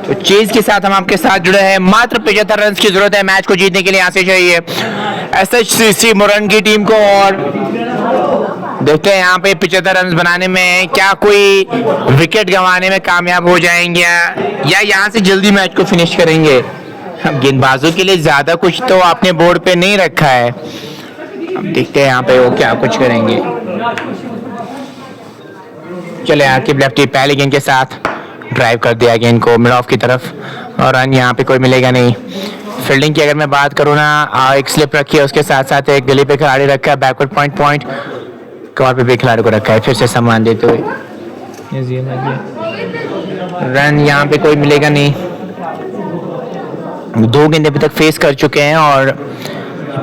तो चीज के साथ हम आपके साथ जुड़े हैं। मात्र 75 रन की जरूरत है मैच को जीतने के लिए, यहाँ से चाहिए एसएचसीसी मुरन की टीम को। और देखते हैं यहाँ पे 75 रन बनाने में क्या कोई विकेट गंवाने में कामयाब हो जाएंगे या यहाँ से जल्दी मैच को फिनिश करेंगे। अब गेंदबाजों के लिए ज्यादा कुछ तो आपने बोर्ड पे नहीं रखा है, अब देखते हैं यहाँ पे वो क्या कुछ करेंगे। चले आकिब लेफ्टी पहले गेंद के साथ ड्राइव कर दिया गेंद को मिड ऑफ की तरफ और रन यहाँ पे कोई मिलेगा नहीं। फील्डिंग की अगर मैं बात करूँ ना, एक स्लिप रखी है, उसके साथ साथ एक गली पे खिलाड़ी रखा है, बैकवर्ड पॉइंट कवर पे भी खिलाड़ी को रखा है, फिर से सम्मान देते हुए रन यहाँ पे कोई मिलेगा नहीं। 2 गेंद अभी तक फेस कर चुके हैं और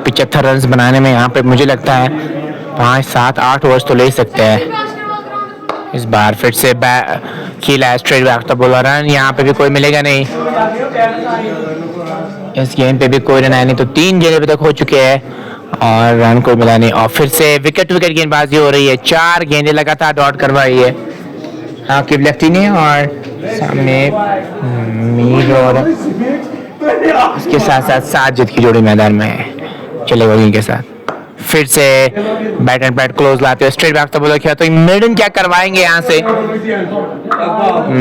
75 रन बनाने में यहाँ पे मुझे लगता है 5, 7, 8 ओवर्स तो ले सकते हैं। इस बार फिर से खेला स्ट्रेट बैक तो बोला रन यहाँ पे भी कोई मिलेगा नहीं। इस गेंद पे भी कोई रन आया नहीं, तो 3 गेंद अभी तक हो चुके हैं और रन कोई मिला नहीं। और फिर से विकेट गेंदबाजी हो रही है, 4 गेंदें लगातार डॉट करवाई है आकिब लेफ्टी ने और सामने मीर और उसके साथ साथ साजिद की जोड़ी मैदान में है। चले वही के साथ फिर से बैट एंड बैट क्लोज लाते हुए स्ट्रेट बैक तो बोला क्या, तो मेडन क्या करवाएंगे यहाँ से,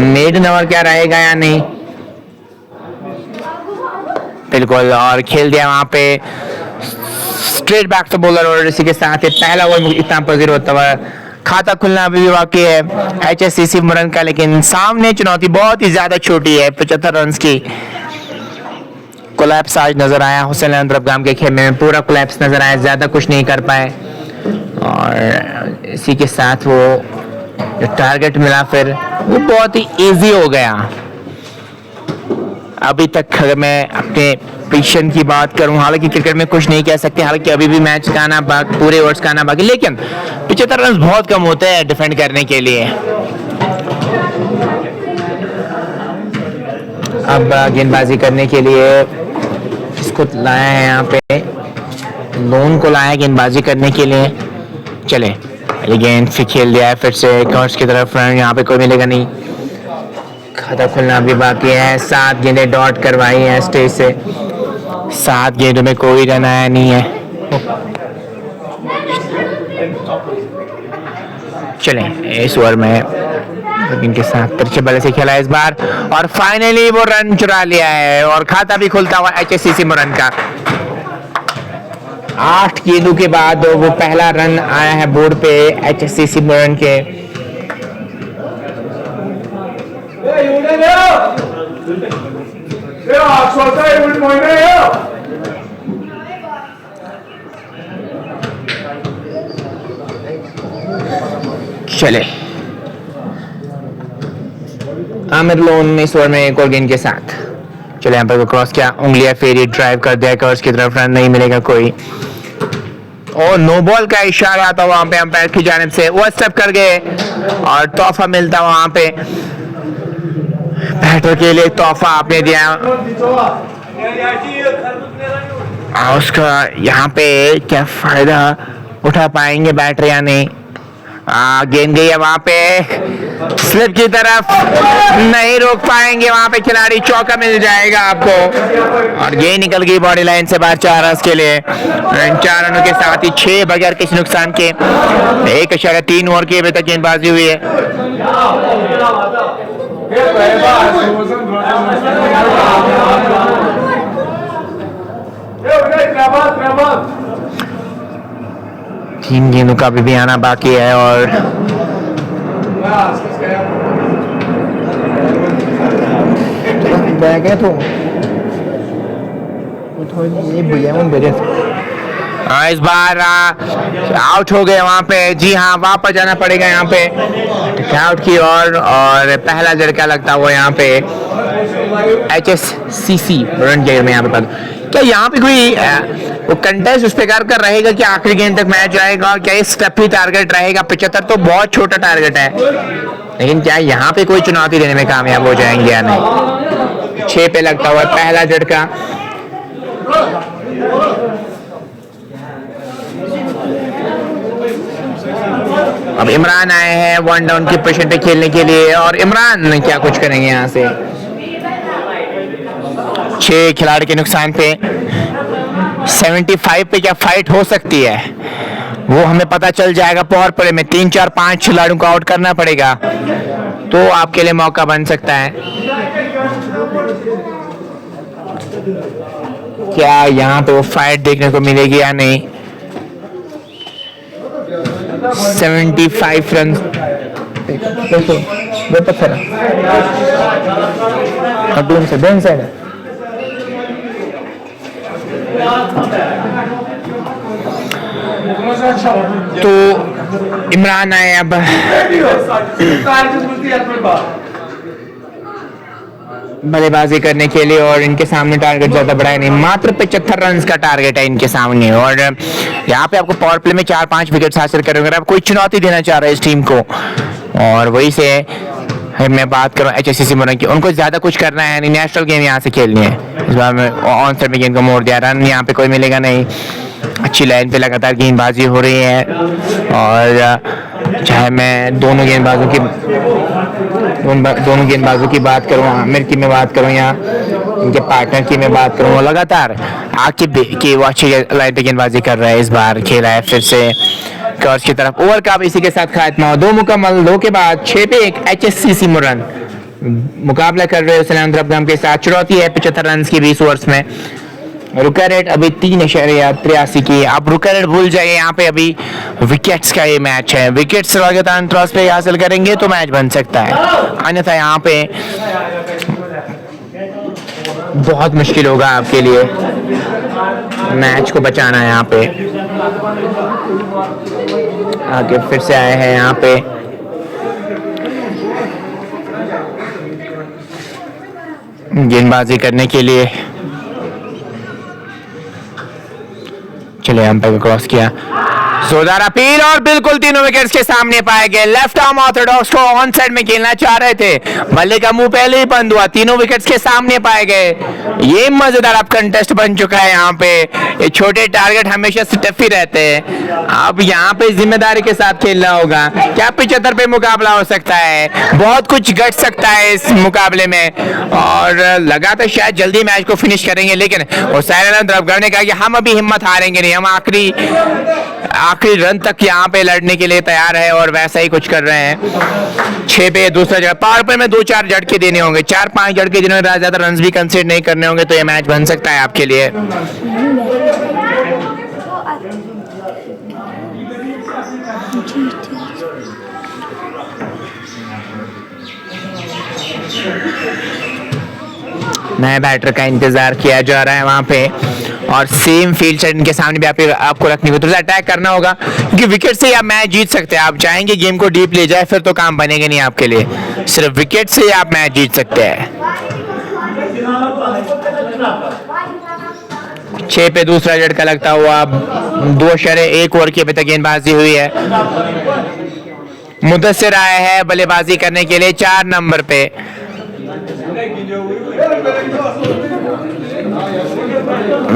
मेडन ओवर क्या रहेगा या नहीं, बिल्कुल। और खेल दिया वहां पे स्ट्रेट बैक तो बॉलर और इसी के साथ पहला ओवर इतना पर 0 होता हुआ खाता खुलना अभी भी बाकी है एचएससीसी मुरन का, लेकिन सामने चुनौती बहुत ही ज्यादा छोटी है। 75 रन की कोलैप्स आज नजर आया हुसैन अब्राहम के खेमे में, पूरा कोलैप्स नजर आया, ज्यादा कुछ नहीं कर पाए और इसी के साथ वो जो टारगेट मिला फिर वो बहुत ही इजी हो गया। अभी तक अगर मैं अपने पोजीशन की बात करूं, हालांकि क्रिकेट में कुछ नहीं कह सकते, हालांकि अभी भी मैच का आना बाकी, पूरे ओवर्स का आना बाकी, लेकिन 75 रन बहुत कम होते हैं डिफेंड करने के लिए। अब गेंदबाजी करने के लिए इसको लाया है यहाँ पे, लोन को लाया है गेंदबाजी करने के लिए। चले ये गेंद फिर खेल दिया है फिर से कवर्स की तरफ, रन यहाँ पे कोई मिलेगा नहीं, खाता खुलना भी बाकी है। 7 गेंदें डॉट करवाई हैं स्टेज से, 7 गेंदों में कोई रन आया नहीं है। चलें इस ओवर में इनके साथ तिरछे बल्ले से खेला इस बार और फाइनली वो रन चुरा लिया है और खाता भी खुलता हुआ एचएससीसी मुरन का। 8 गेंदों के बाद वो पहला रन आया है बोर्ड पे एचएससीसी मुरन के। चले आमिर लोन इस ओवर में एक और गेंद के साथ, चले यहाँ पर क्रॉस किया, उंगलियां फेरी, ड्राइव कर दिया कवर्स की तरफ, रन नहीं मिलेगा कोई। और नो बॉल का इशारा था वहां पे अंपायर की जानिब से, वो स्टेप कर गए और तोहफा मिलता वहां पे बैटर के लिए, तोहफा आपने दिया उसका यहाँ पे क्या फायदा उठा पाएंगे बैटर या नहीं। गेंद गई है वहां पे स्लिप की तरफ, नहीं रोक पाएंगे वहां पे खिलाड़ी, चौका मिल जाएगा आपको और ये निकल गई बॉडी लाइन से बाहर 4 रन के लिए। 4 रनों के साथ ही 6 बगैर किसी नुकसान के 1.3 ओवर की अभी तक गेंदबाजी हुई है। तीन गेंदों का भी आना बाकी है और बैग है तो इस बार आउट हो गए वहां पे। जी हाँ, वापस जाना पड़ेगा यहाँ पे आउट की और पहला झटका लगता हुआ यहाँ पे एचएससीसी रन गेम में। यहाँ पे क्या यहाँ पे कोई वो कंटेस्ट उस प्रकार का रहेगा कि आखिरी गेंद तक मैच जाएगा, क्या ये स्टेप ही टारगेट रहेगा? 75 तो बहुत छोटा टारगेट है, लेकिन क्या यहाँ पे कोई चुनौती देने में कामयाब हो जाएंगे या नहीं? 6 पे लगता हुआ पहला झटका, अब इमरान आए हैं 1 डाउन की पोजीशन पे खेलने के लिए और इमरान क्या कुछ करेंगे यहाँ से। 6 खिलाड़ी के नुकसान पे 75 पे क्या फाइट हो सकती है वो हमें पता चल जाएगा। पावर प्ले में 3 4 5 खिलाड़ियों को आउट करना पड़ेगा तो आपके लिए मौका बन सकता है। क्या यहाँ पे वो फाइट देखने को मिलेगी या नहीं। 75 रन तो इमरान आए अब बल्लेबाजी करने के लिए और इनके सामने टारगेट ज्यादा बड़ा है नहीं, मात्र 75 रन का टारगेट है इनके सामने। और यहाँ पे आपको पावर प्ले में 4-5 विकेट हासिल करेंगे। आप कोई चुनौती देना चाह रहे हैं इस टीम को और वही से मैं बात करूँ HSCC मुरन की, उनको ज्यादा कुछ करना है नहीं, नेशनल गेम यहाँ से खेलनी है। इस बार में ऑन साइड में गेंद को मोड़ दिया, रन यहाँ पे कोई मिलेगा नहीं। अच्छी लाइन पे लगातार गेंदबाजी हो रही है और चाहे मैं दोनों गेंदबाजों की बात करूँ, आमिर की मैं बात करूँ या इनके पार्टनर की मैं बात करूँ, लगातार आके वो अच्छी लाइन पे गेंदबाजी कर रहा है। इस बार खेला है फिर से कर्स की तरफ, ओवर का इसी के साथ खात्मा। 2 मुकम्मल 2 के बाद 6 पे 1 HSCC मुरन मुकाबला कर रहे हैं द्रबगम के साथ। चुनौती है 75 रन की 20 ओवर्स में। रुका रेट अभी 3.83 की। आप रुका रेट भूल जाइए, यहाँ पे अभी विकेट्स का ये मैच है। विकेट्स लगातार अंतराल पे हासिल करेंगे तो मैच बन सकता है, अन्यथा यहाँ पे बहुत मुश्किल होगा आपके लिए मैच को बचाना है। यहाँ पे आगे फिर से आए हैं यहाँ पे गेंदबाजी करने के लिए। चले अंपायर को क्रॉस किया, जोरदार अपील और बिल्कुल तीनों विकेट्स के सामने पाए गए। लेफ्ट आर्म ऑर्थोडॉक्स को ऑन साइड में खेलना चाह रहे थे, बल्ले का मुंह पहले ही बंद हुआ, तीनों विकेट्स के सामने पाए गए। ये मजेदार अब कंटेस्ट बन चुका है। यहाँ पे ये छोटे टारगेट हमेशा स्टफी रहते हैं, अब यहाँ पे जिम्मेदारी के साथ खेलना होगा। क्या 75 पे मुकाबला हो सकता है, बहुत कुछ घट सकता है इस मुकाबले में और लगा था शायद जल्दी मैच को फिनिश करेंगे, लेकिन हुसैन द्रबगम ने कहा कि हम अभी हिम्मत हारेंगे नहीं, हम आखिरी रन तक यहाँ पे लड़ने के लिए तैयार है और वैसा ही कुछ कर रहे हैं। 6 पे दूसरा जगह, पावर प्ले में 2-4 झटके देने होंगे, 4-5 झटके जिन्होंने ज्यादा रन भी कंसीडर नहीं करने होंगे तो ये मैच बन सकता है आपके लिए। नए बैटर का इंतजार किया जा रहा है वहां पे और सेम फील्ड सेट इनके सामने भी आपको रखनी होगी, तो अटैक करना होगा क्योंकि विकेट से ही आप मैच जीत सकते हैं। आप चाहेंगे गेम को डीप ले जाए फिर तो काम बनेगा नहीं आपके लिए, सिर्फ विकेट से ही आप मैच जीत सकते हैं। 6 पे दूसरा झटका लगता हुआ, 2.1 ओवर की अभी तक गेंदबाजी हुई है। मुदस्सिर आए हैं बल्लेबाजी करने के लिए 4 नंबर पे।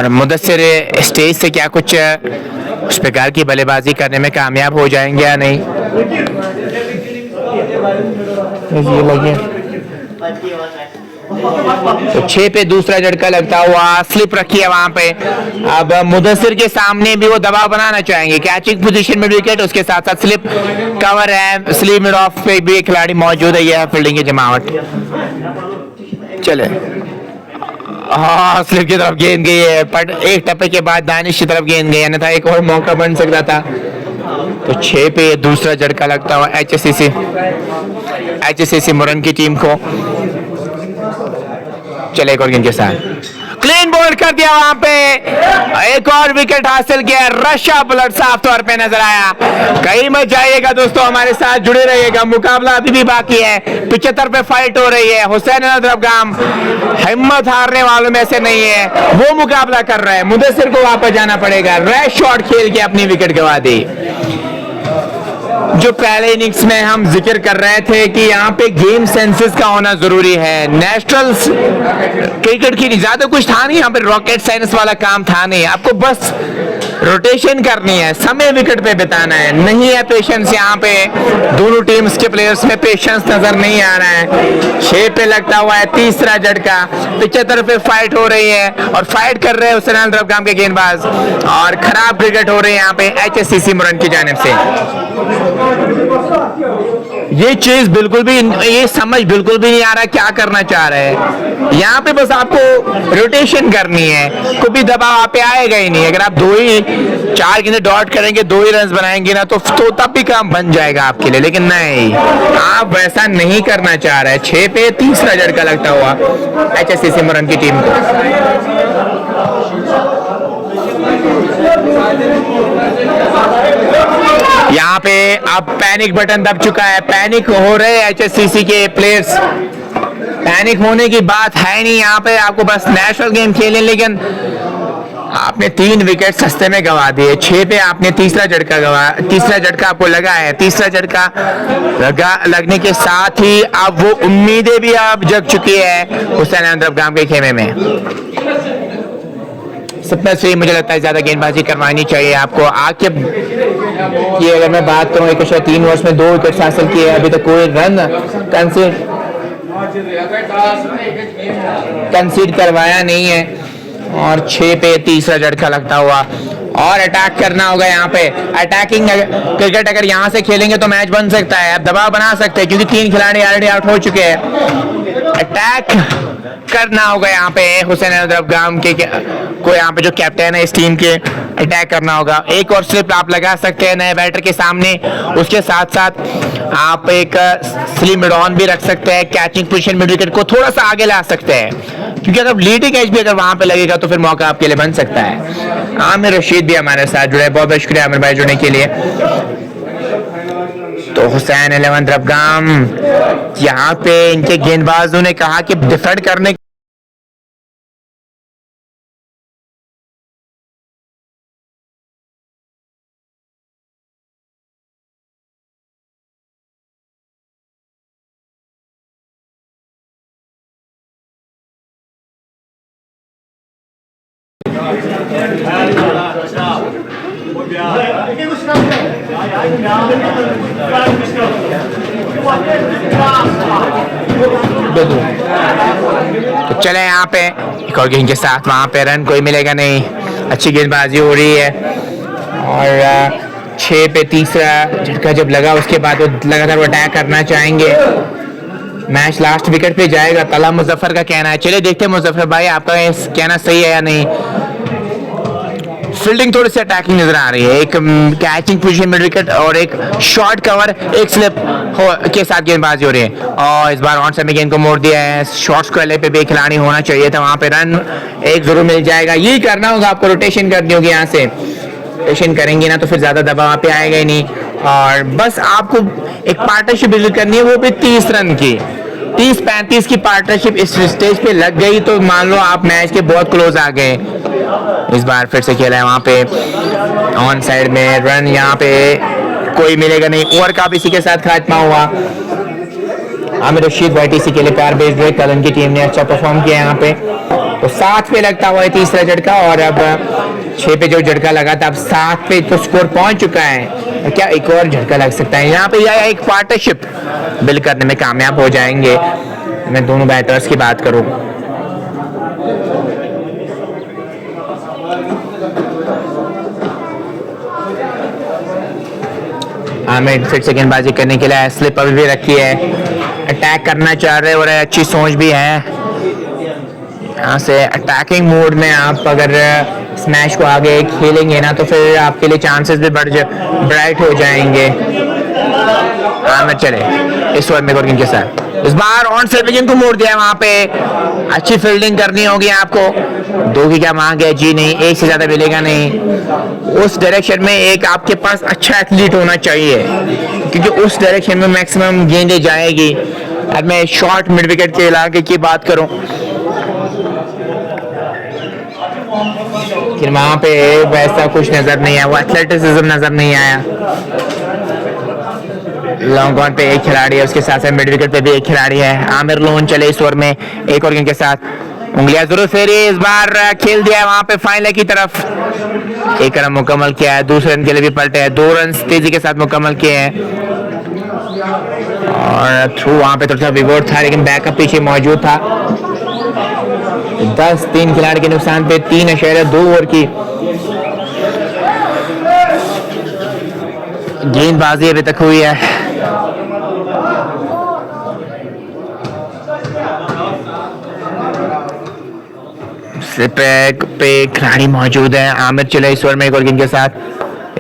मुदस्सिर स्टेज से क्या कुछ उस प्रकार की बल्लेबाजी करने में कामयाब हो जाएंगे या नहीं, ये लगे तो 6 पे दूसरा झटका लगता हुआ, स्लिप रखी है वहां पे। अब मुदस्सिर के सामने भी वो दबाव बनाना चाहेंगे, कैचिंग पोजीशन में विकेट, उसके साथ साथ स्लिप कवर है, स्लीव मिड ऑफ पे भी एक खिलाड़ी मौजूद है, यह फील्डिंग की जमावट। चले हाँ, स्लिप की तरफ गेंद गई है, पर एक टप्पे के बाद दानिश की तरफ गेंद गई, अन्यथा एक और मौका बन सकता था। तो 6 पे दूसरा झटका लगता हुआ HSCC मुरन की टीम को। चले एक और गेंद के साथ क्लीन बॉल कर दिया, वहां पे एक और विकेट हासिल किया। रशा बुलट साफ तौर पे नजर आया। कहीं मत जाइएगा दोस्तों, हमारे साथ जुड़े रहिएगा, मुकाबला अभी भी बाकी है। 75 पे फाइट हो रही है। हुसैन द्रबगम हिम्मत हारने वालों में से नहीं है, वो मुकाबला कर रहा है। मुदस्सिर को वापस जाना पड़ेगा, रैश शॉट खेल के अपनी विकेट गंवा दी। जो पहले इनिंग्स में हम जिक्र कर रहे थे कि यहाँ पे गेम सेंसेस का होना जरूरी है। नेशनल क्रिकेट की ज्यादा कुछ था नहीं यहाँ पे, रॉकेट साइंस वाला काम था नहीं, आपको बस रोटेशन करनी है, समय विकेट पे बिताना है, नहीं है पेशेंस यहाँ पे। दोनों टीम्स के प्लेयर्स में पेशेंस नजर नहीं आ रहा है। 6 पे लगता हुआ है तीसरा झटका, 75 पे फाइट हो रही है और फाइट कर रहे हैं हुसैन अहमद रबगाम के गेंदबाज और खराब क्रिकेट हो रही है यहाँ पे HSCC मुरन की जानिब से। ये चीज बिल्कुल भी, ये समझ बिल्कुल भी नहीं आ रहा क्या करना चाह रहे हैं यहाँ पे। बस आपको रोटेशन करनी है, कोई भी दबाव आप पे आएगा ही नहीं। अगर आप 4 गेंदें डॉट करेंगे, 2 ही रन बनाएंगे ना तो तब भी काम बन जाएगा आपके लिए, लेकिन नहीं, आप वैसा नहीं करना चाह रहे हैं। 6 पे तीसरा झटका लगता हुआ HSCC मुरन की टीम को। यहाँ पे अब पैनिक बटन दब चुका है, पैनिक हो रहे हैं HSCC के प्लेयर्स। पैनिक होने की बात है नहीं यहाँ पे, आपको बस नेशनल गेम खेलें, लेकिन आपने 3 विकेट सस्ते में गवा दिए। 6 पे आपने तीसरा झटका आपको लगा है। तीसरा झटका लगने के साथ ही अब वो उम्मीदें भी अब जग चुकी है हुसैन अहमद रबगाम के खेमे में। सपना से मुझे लगता है ज्यादा गेंदबाजी करवानी चाहिए आपको आके। ये अगर मैं बात करूं, 3 ओवर्स में 2 विकेट हासिल किए, अभी तक कोई रन कंसीड करवाया नहीं है और 6 पे तीसरा झटका लगता हुआ और अटैक करना होगा यहाँ पे। अटैकिंग क्रिकेट अगर यहाँ से खेलेंगे तो मैच बन सकता है, आप दबाव बना सकते हैं क्योंकि 3 खिलाड़ी ऑलरेडी आउट हो चुके हैं। अटैक करना होगा यहाँ पे हुसैन अहमद रबगाम के को, यहाँ पे जो कैप्टन है इस टीम के, अटैक करना होगा। एक और स्लिप आप लगा सकते हैं नए बैटर के सामने, उसके साथ साथ आप एक स्लिप मिड ऑन भी रख सकते हैं। कैचिंग पोजीशन मिड विकेट को थोड़ा सा आगे ला सकते हैं क्योंकि अगर लीडिंग एज भी अगर वहां पे लगेगा तो फिर मौका आपके लिए बन सकता है। आमिर रशीद भी हमारे साथ जुड़े, बहुत बहुत शुक्रिया आमिर भाई जुड़ने के लिए। तो हुसैन अहमद रबगाम यहाँ पे इनके गेंदबाजों ने कहा कि डिफेंड करने तो चले यहाँ पे एक और गेंद के साथ, वहां पे रन कोई मिलेगा नहीं। अच्छी गेंदबाजी हो रही है और 6 पे तीसरा झटका जब लगा उसके बाद वो लगातार अटैक करना चाहेंगे। मैच लास्ट विकेट पे जाएगा, तला मुजफ्फर का कहना है। चलिए देखते हैं मुजफ्फर भाई आपका कहना सही है या नहीं। फील्डिंग थोड़ी सी अटैकिंग नजर आ रही है, एक कैचिंग पोजीशन मिड विकेट और एक शॉर्ट कवर, एक स्लिप के साथ गेंदबाजी हो रही है और इस बार ऑन साइड में गेंद को मोड़ दिया है। शॉर्ट स्क्वायर पे भी खिलाड़ी होना चाहिए था, वहां पे रन एक जरूर मिल जाएगा। यही करना होगा आपको, रोटेशन करनी होगी। यहाँ से रोटेशन करेंगे ना तो फिर ज्यादा दबाव पे आएगा ही नहीं और बस आपको एक पार्टनरशिप बिल्ड करनी है, वो भी 30 रन की। 30-35 की पार्टनरशिप इस स्टेज पे लग गई तो मान लो आप मैच के बहुत क्लोज आ गए। इस बार फिर से खेला है वहां पे ऑन साइड में, रन यहाँ पे कोई मिलेगा नहीं। ओवर का भी इसी के साथ खात्मा हुआ। आमिर रशीद YTC के लिए प्यार भेज रहे, कल उनकी टीम ने अच्छा परफॉर्म किया यहाँ पे। तो 7 पे लगता हुआ है तीसरा झटका और अब 6 पे जो झटका लगा था अब 7 पे तो स्कोर पहुंच चुका है। क्या एक और झटका लग सकता है यहाँ पे, या एक पार्टनरशिप बिल्ड करने में कामयाब हो जाएंगे। मैं दोनों बैटर्स की बात करूं, आमिर फिर से गेंदबाजी करने के लिए स्लिप अभी भी रखी है, अटैक करना चाह रहे और अच्छी सोच भी है। यहाँ से अटैकिंग मोड में आप अगर स्मैश को आगे खेलेंगे ना तो फिर आपके लिए चांसेस भी ब्राइट हो जाएंगे। आमिर चले इस ओवर में के साथ, इस बार ऑन साइड गेंद को मोड़ दिया। वहां पे अच्छी फील्डिंग करनी होगी आपको। 2 की क्या मांग है जी, नहीं 1 से ज्यादा मिलेगा नहीं। उस डायरेक्शन में एक आपके पास अच्छा एथलीट होना चाहिए क्योंकि उस डायरेक्शन में मैक्सिमम गेंदें जाएगी। अब मैं शॉर्ट मिड विकेट के इलाके की बात करूं, वहां पे वैसा कुछ नजर नहीं आया, वो एथलेटिसिज्म नजर नहीं आया। लॉन्ग ऑन पे एक खिलाड़ी है, उसके साथ साथ मिड विकेट पे भी एक खिलाड़ी है। आमिर लोन चले इस ओवर में एक और गेंद के साथ, उंगलियां जरूर फेरी, इस बार खेल दिया है वहां पे फाइनल की तरफ। एक रन मुकम्मल किया है, दूसरे रन के लिए भी पलटे हैं, 2 रन तेजी के साथ मुकम्मल किए हैं और थ्रू वहां पे थोड़ा विवोट था लेकिन बैकअप पीछे मौजूद था। 10-3 खिलाड़ी के नुकसान पे 3.2 ओवर की गेंदबाजी अभी तक हुई है। पे खिलाड़ी मौजूद है, आमिर चले इस ओवर में एक और गेंद के साथ।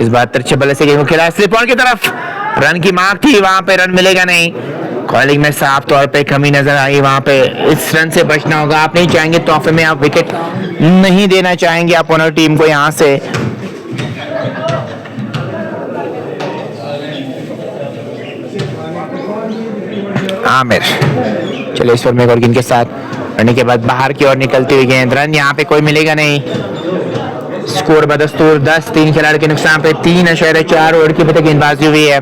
इस बार तिरछे बल्ले से गेंद को खेला, स्लिप ऑन की तरफ, रन की मांग थी, वहां पे रन मिलेगा नहीं। कॉलिंग में साफ तौर पे कमी नजर आई, वहां पे इस रन से बचना होगा। आप नहीं चाहेंगे तोहफे में, आप विकेट नहीं देना चाहेंगे अपोनर टीम को यहां से। आमिर चले इस ओवर में एक और गेंद के साथ, रन के बाद बाहर की ओर निकलती हुई गेंद, रन यहाँ पे कोई मिलेगा नहीं। स्कोर बदस्तूर 10-3 खिलाड़ी के नुकसान पे 3.4 ओवर की गेंदबाजी हुई है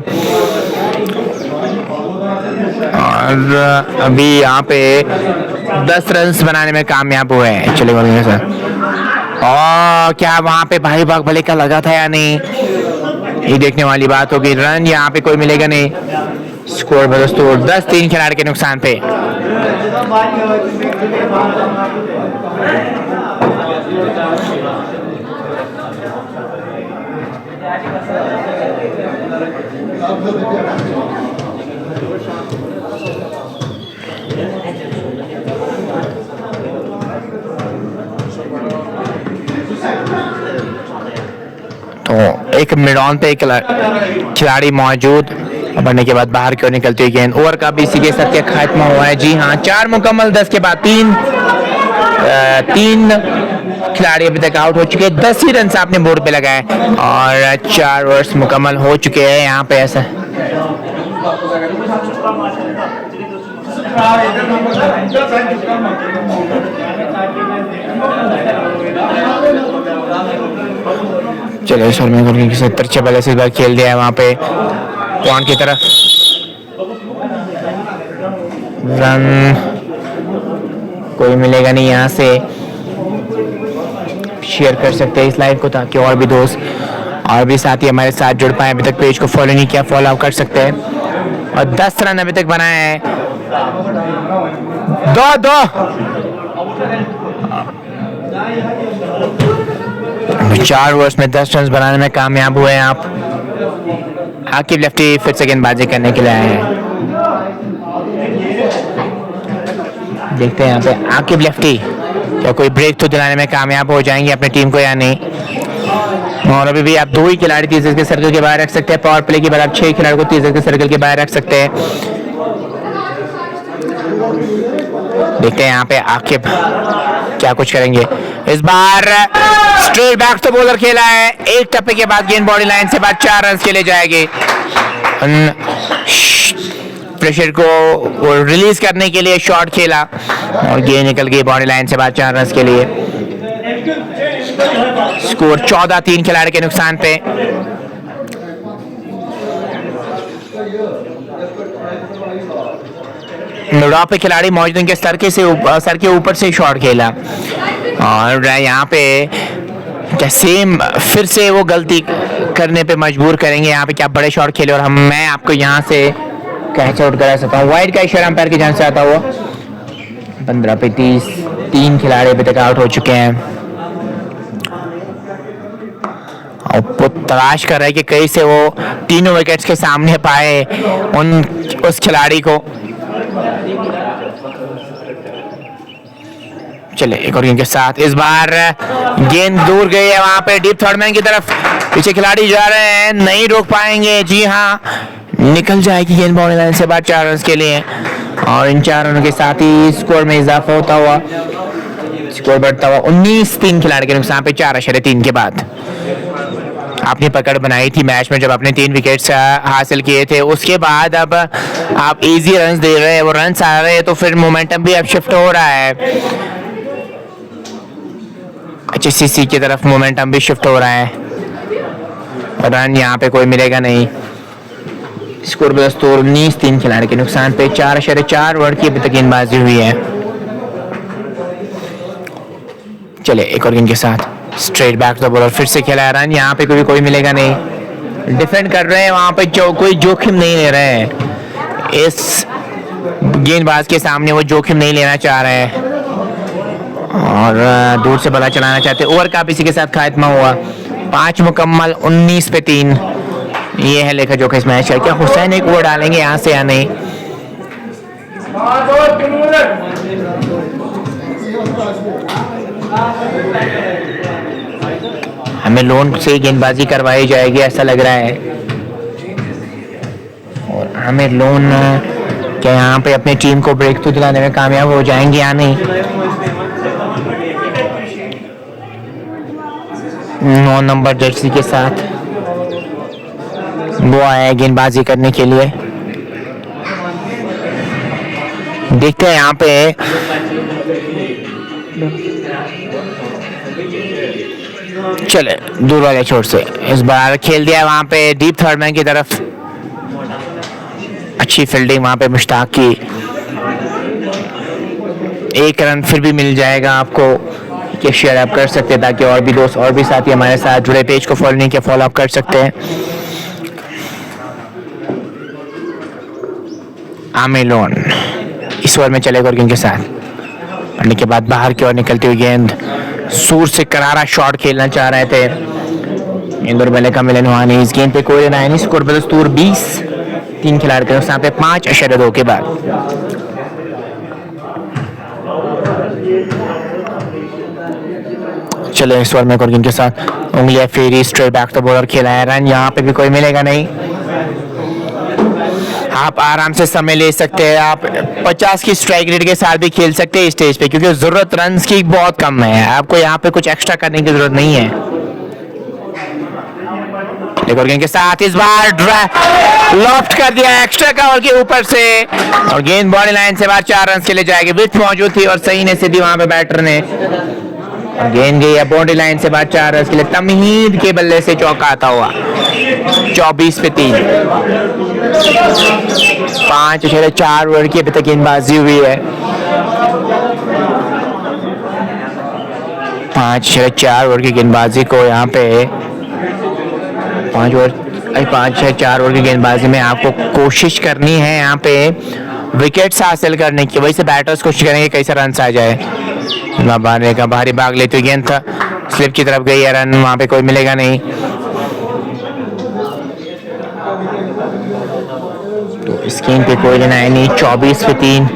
और अभी यहाँ पे 10 रन बनाने में कामयाब हुए हैं। चले बोलिए सर, और क्या वहां पे भाई बाग भले का लगा था या नहीं, ये देखने वाली बात होगी। रन यहाँ पे कोई मिलेगा नहीं। स्कोर बदस्तूर 10-3 खिलाड़ी के नुकसान पे। तो एक मिड ऑन पे खिलाड़ी मौजूद, बढ़ने के बाद बाहर की ओर निकलती हुई गेंद। ओवर का भी इसी के साथ खत्म हुआ है। जी हाँ, 4 मुकम्मल 10 के बाद 3 खिलाड़ी अभी तक आउट हो चुके हैं। 10 ही रन आपने बोर्ड पे लगाए और 4 ओवर्स मुकम्मल हो चुके हैं यहाँ पे। ऐसा चलो इस ओवर में 70 बल्ले से बार खेल दिया है वहां पे पॉइंट की तरफ। रन कोई मिलेगा नहीं। यहाँ से शेयर कर सकते हैं इस लाइव को ताकि और भी दोस्त और भी साथी हमारे साथ जुड़ पाए। अभी तक पेज को फॉलो नहीं किया, फॉलो कर सकते हैं। और 10 रन अभी तक बनाए हैं। दो 4 ओवर्स में 10 रन बनाने में कामयाब हुए हैं आप। आकिब लेफ्टी फिर से गेंदबाजी करने के लिए आए हैं। देखते हैं यहाँ पे आकिब लेफ्टी क्या कोई ब्रेक तो दिलाने में कामयाब हो जाएंगे अपनी टीम को या नहीं। और अभी भी आप 2 ही खिलाड़ी तीसरे के सर्कल के बाहर रख सकते हैं। पावर प्ले के बाद आप 6 खिलाड़ी को तीसरे के सर्कल के बाहर रख सकते हैं। देखते हैं यहाँ पे आकिब क्या कुछ करेंगे। इस बार स्ट्रेट बैक तो बॉलर खेला है, एक टप्पे के बाद गेंद बॉडी लाइन से बाद 4 रन के लिए जाएगी। प्रेशर को रिलीज करने के लिए शॉट खेला और गेंद निकल गई बॉडी लाइन से बाद 4 रन के लिए। स्कोर 14-3 खिलाड़ी के नुकसान पे। मिडॉप पे खिलाड़ी मौजूद, उनके सर के ऊपर से शॉट खेला और यहाँ पे क्या सेम फिर से वो गलती करने पे मजबूर करेंगे। यहाँ पे क्या बड़े शॉट खेले और मैं आपको यहाँ से कैच आउट करा सकता हूँ। वाइड का इशारा अंपायर की जान से आता हुआ। 15 पे 30, 3 खिलाड़ी अभी तक आउट हो चुके हैं और तलाश कर रहे हैं कि कहीं से वो तीनों विकेट्स के सामने पाए उस खिलाड़ी को। चले एक और गेंद के साथ, इस बार गेंद दूर गई है वहां पे डीप थर्ड मैन की तरफ। पीछे खिलाड़ी जा रहे हैं, नहीं रोक पाएंगे। जी हाँ, निकल जाएगी गेंद बाउंड्री लाइन से बाद 4 रन के लिए और इन 4 रनों के साथ ही स्कोर में इजाफा होता हुआ स्कोर बढ़ता हुआ 19-3 खिलाड़ी के नुकसान पे 4.3 के बाद। आपने पकड़ बनाई थी मैच में जब आपने 3 विकेट्स हासिल किए थे, उसके बाद अब आप इजी रन्स दे रहे हैं, वो रन्स आ रहे हैं तो फिर मोमेंटम भी अब शिफ्ट हो रहा है। HSCC की तरफ मोमेंटम भी शिफ्ट हो रहा है। रन यहाँ पे कोई मिलेगा नहीं। स्कोर बदस्तूर 19-3 खिलाड़ी के नुकसान पे 4.4 ओवर की अभी तक गेंदबाजी हुई है। चले एक और गेंद के साथ स्ट्रेट बैक द बॉलर, फिर से खेला है रन। यहाँ पे कोई मिलेगा नहीं, डिफेंड कर रहे हैं वहाँ पे, कोई जोखिम नहीं ले रहे हैं। इस गेंदबाज के सामने वो जोखिम नहीं लेना चाह रहे हैं और दूर से बल्ला चलाना चाहते। ओवर का इसी के साथ खात्मा हुआ। 5 मुकम्मल 19 पे 3। ये है लेखा जोखा इस मैच का। क्या हुसैन एक ओवर डालेंगे यहाँ से या नहीं? हमें लोन से गेंदबाजी करवाई जाएगी ऐसा लग रहा है, और हमें लोन क्या यहाँ पे अपनी टीम को ब्रेक थ्रू दिलाने में कामयाब हो जाएंगे या नहीं? 9 नंबर जर्सी के साथ वो आया है गेंदबाजी करने के लिए। देखते हैं यहाँ पे चले दूर वाले छोर से इस बार खेल दिया वहां पे डीप थर्ड मैन की तरफ। अच्छी फील्डिंग वहां पे मुश्ताक की। 1 रन फिर भी मिल जाएगा आपको कि शेयर अप कर सकते हैं ताकि और भी दोस्त और भी साथी हमारे साथ जुड़े। पेज को फॉलो नहीं किया, फॉलो अप कर सकते हैं। आमिर लोन इस ओवर में चलेगा और के साथ पढ़ने के बाद बाहर की ओर निकलती हुई गेंद। सूर से करारा शॉट खेलना चाह रहे थे, इंदौर बेले का मिलन हुआ नहीं। इस गेंद पे कोई रन नहीं। स्कोर बदस्तूर 20। 3 खिलाड़ी थे यहाँ पे 5.2 के बाद। चले इस ओवर में और के साथ उंगलियां फेरी स्ट्रेट बैक तो बॉलर खेला है। रन यहाँ पे भी कोई मिलेगा नहीं। आप आराम से समय ले सकते हैं। आप 50 की स्ट्राइक रेट के साथ भी खेल सकते हैं इस स्टेज पे, क्योंकि जरूरत रन की बहुत कम है। आपको यहाँ पे कुछ एक्स्ट्रा करने की जरूरत नहीं है। और गेंद के साथ इस बार लॉफ्ट कर दिया एक्स्ट्रा कवर के ऊपर से, और गेंद बॉडी लाइन से बाहर 4 रन के लिए जाएगी। विकेट मौजूद थी और सही ने सीधी वहां पे बैटर ने, और गेंद गई है बॉडी लाइन से बाहर 4 रन के लिए। तमहीद के बल्ले से चौका आता हुआ। 24 पे 3। 5.4 ओवर की अभी तक गेंदबाजी हुई है। 5.4 ओवर की गेंदबाजी को यहाँ पे 5.4 ओवर की गेंदबाजी में आपको कोशिश करनी है यहाँ पे विकेट्स हासिल करने की। वही से बैटर्स कोशिश करेंगे कैसे रन आ जाए। बाहर का भारी भाग लेते हुए गेंद था, स्लिप की तरफ गई है। रन वहां पे कोई मिलेगा नहीं। तो इस गेंद पे कोई लेना है नहीं। 24 पे 3।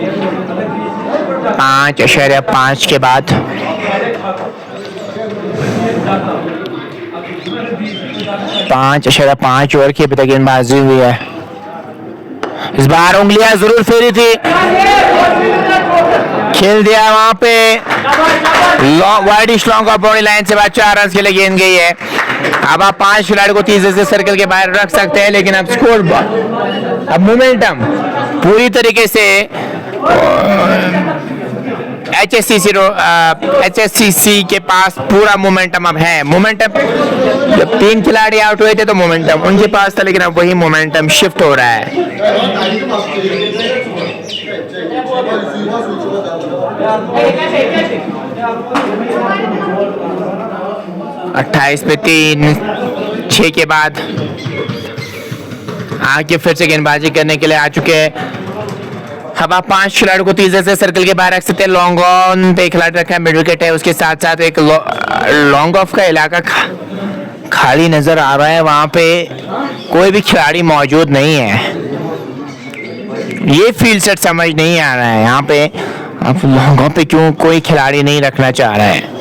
5.5 के बाद 5.5 ओवर की अभी तक गेंदबाजी हुई है। इस बार उंगलियां जरूर फेरी थी, खेल दिया वहां पे वाइडिश लॉन्ग और बॉडी लाइन से बाद 4 रन के लिए गेंद गई है। अब आप 5 खिलाड़ी को 30 से सर्कल के बाहर रख सकते हैं, लेकिन अब स्कोर अब मोमेंटम पूरी तरीके से एचएससीसी के पास पूरा मोमेंटम अब है। मोमेंटम जब 3 खिलाड़ी आउट हुए थे तो मोमेंटम उनके पास था, लेकिन अब वही मोमेंटम शिफ्ट हो रहा है। 28 पे 3। 6 के बाद आगे फिर से गेंदबाजी करने के लिए आ चुके हैं। अब आप 5 खिलाड़ियों को 30 से सर्कल के बाहर रख सकते हैं। लॉन्ग ऑन पे खिलाड़ी रखा है, मिड विकेट है, उसके साथ साथ एक लॉन्ग ऑफ का इलाका खाली नजर आ रहा है। वहां पे कोई भी खिलाड़ी मौजूद नहीं है। ये फील्ड सेट समझ नहीं आ रहा है यहाँ पे आप लॉन्ग ऑन पे क्यों कोई खिलाड़ी नहीं रखना चाह रहा है।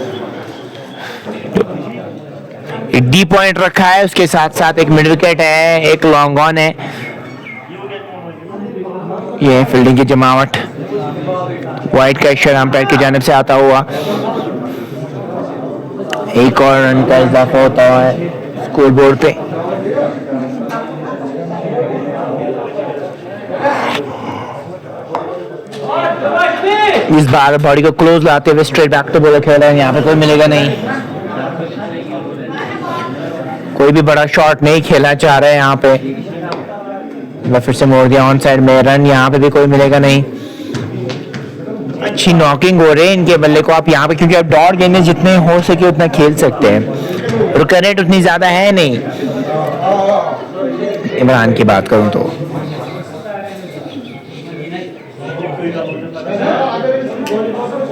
एक डी पॉइंट रखा है, उसके साथ साथ एक मिड विकेट है, एक लॉन्ग ऑन है। ये फील्डिंग की जमावट वाइट का इशारा अंपायर की जानिब से आता हुआ। एक और रन का इजाफा होता है स्कोर बोर्ड पे। इस बार बॉडी को क्लोज लाते हुए स्ट्रेट बैक तो बॉलर खेल रहे हैं। यहाँ पे कोई मिलेगा नहीं, कोई भी बड़ा शॉट नहीं खेलना चाह रहे हैं यहाँ पे। फिर से मोड़ दिया ऑन साइड में। रन यहाँ पे भी कोई मिलेगा नहीं। अच्छी नॉकिंग हो रही है इनके बल्ले को आप यहाँ पे, क्योंकि आप डॉट गेंद में जितने हो सके उतना खेल सकते हैं और करंट उतनी ज़्यादा है नहीं। इमरान की बात करूँ तो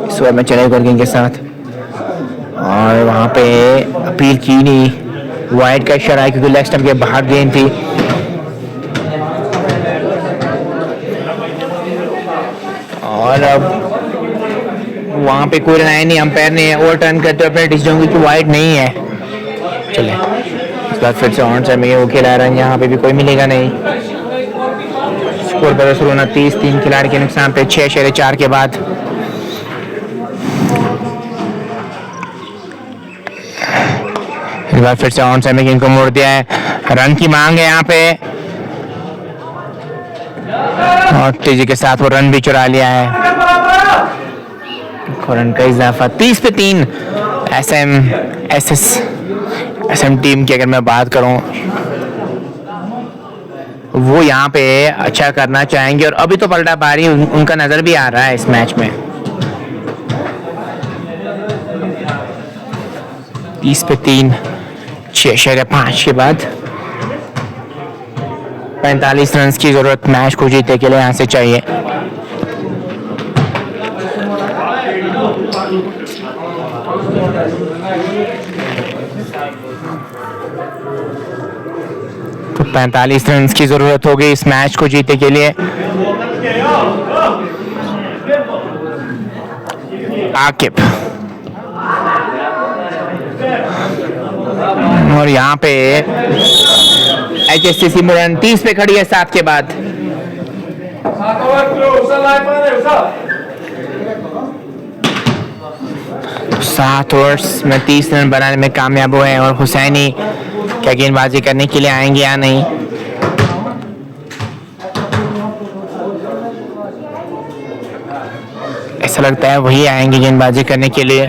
इस बार मैं चले गेंद के साथ, और वहाँ पे अपील की नहीं, वाइड का इशारा है क्योंकि लेग स्टंप के बाहर गेंद थी। और अब वहाँ पे कोई रन नहीं, अंपायर ने ओवर टर्न करते हुए अपने डिसीजन की वाइड नहीं है। चले इस बार फिर से ऑन साइड में वो खिला रहा है, यहाँ पे भी कोई मिलेगा नहीं। स्कोर पर 29-3 खिलाड़ी के नुकसान पे 6/4 के बाद। इस बार फिर से ऑन साइड में गेंद को मोड़ दिया है, रन की मांग है यहाँ पे और तेजी के साथ वो रन भी चुरा लिया है। रन का इजाफा 30/3 एसएम टीम की अगर मैं बात करूं वो यहाँ पे अच्छा करना चाहेंगे और अभी तो पलटा पारी उनका नजर भी आ रहा है इस मैच में। 30/3 6/5 के बाद 45 रन की जरूरत मैच को जीतने के लिए यहाँ से चाहिए। तो 45 रन की जरूरत होगी इस मैच को जीतने के लिए। आकिब और यहाँ पे HSCC मुरन 30 पे खड़ी है 7 के बाद। 7 ओवर्स में 30 रन बनाने में कामयाब हुए हैं और हुसैनी क्या गेंदबाजी करने के लिए आएंगे या नहीं। ऐसा लगता है वही आएंगे गेंदबाजी करने के लिए,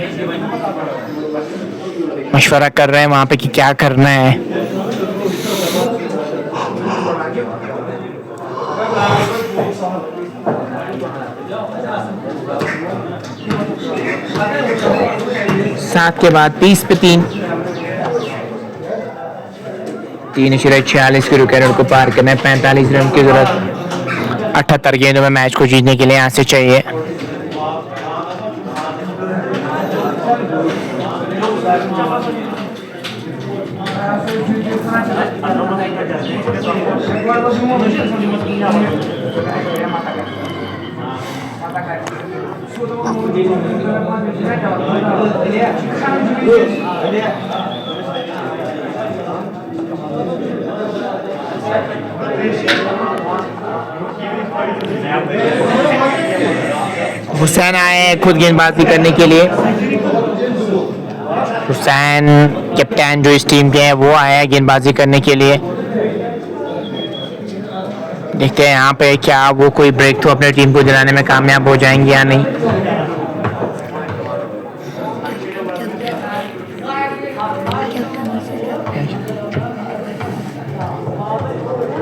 मशवरा कर रहे हैं वहां पे कि क्या करना है। सात के बाद 30/3 3/46 के रुकेट को पार करना है। 45 रन की जरूरत 78 गेंदों में मैच को जीतने के लिए यहाँ से चाहिए। हुसैन आए खुद गेंदबाजी करने के लिए। हुसैन कैप्टन जो इस टीम के हैं वो आया है गेंदबाजी करने के लिए। देखते हैं यहाँ पे क्या वो कोई ब्रेक थ्रू अपने टीम को दिलाने में कामयाब हो जाएंगे या नहीं।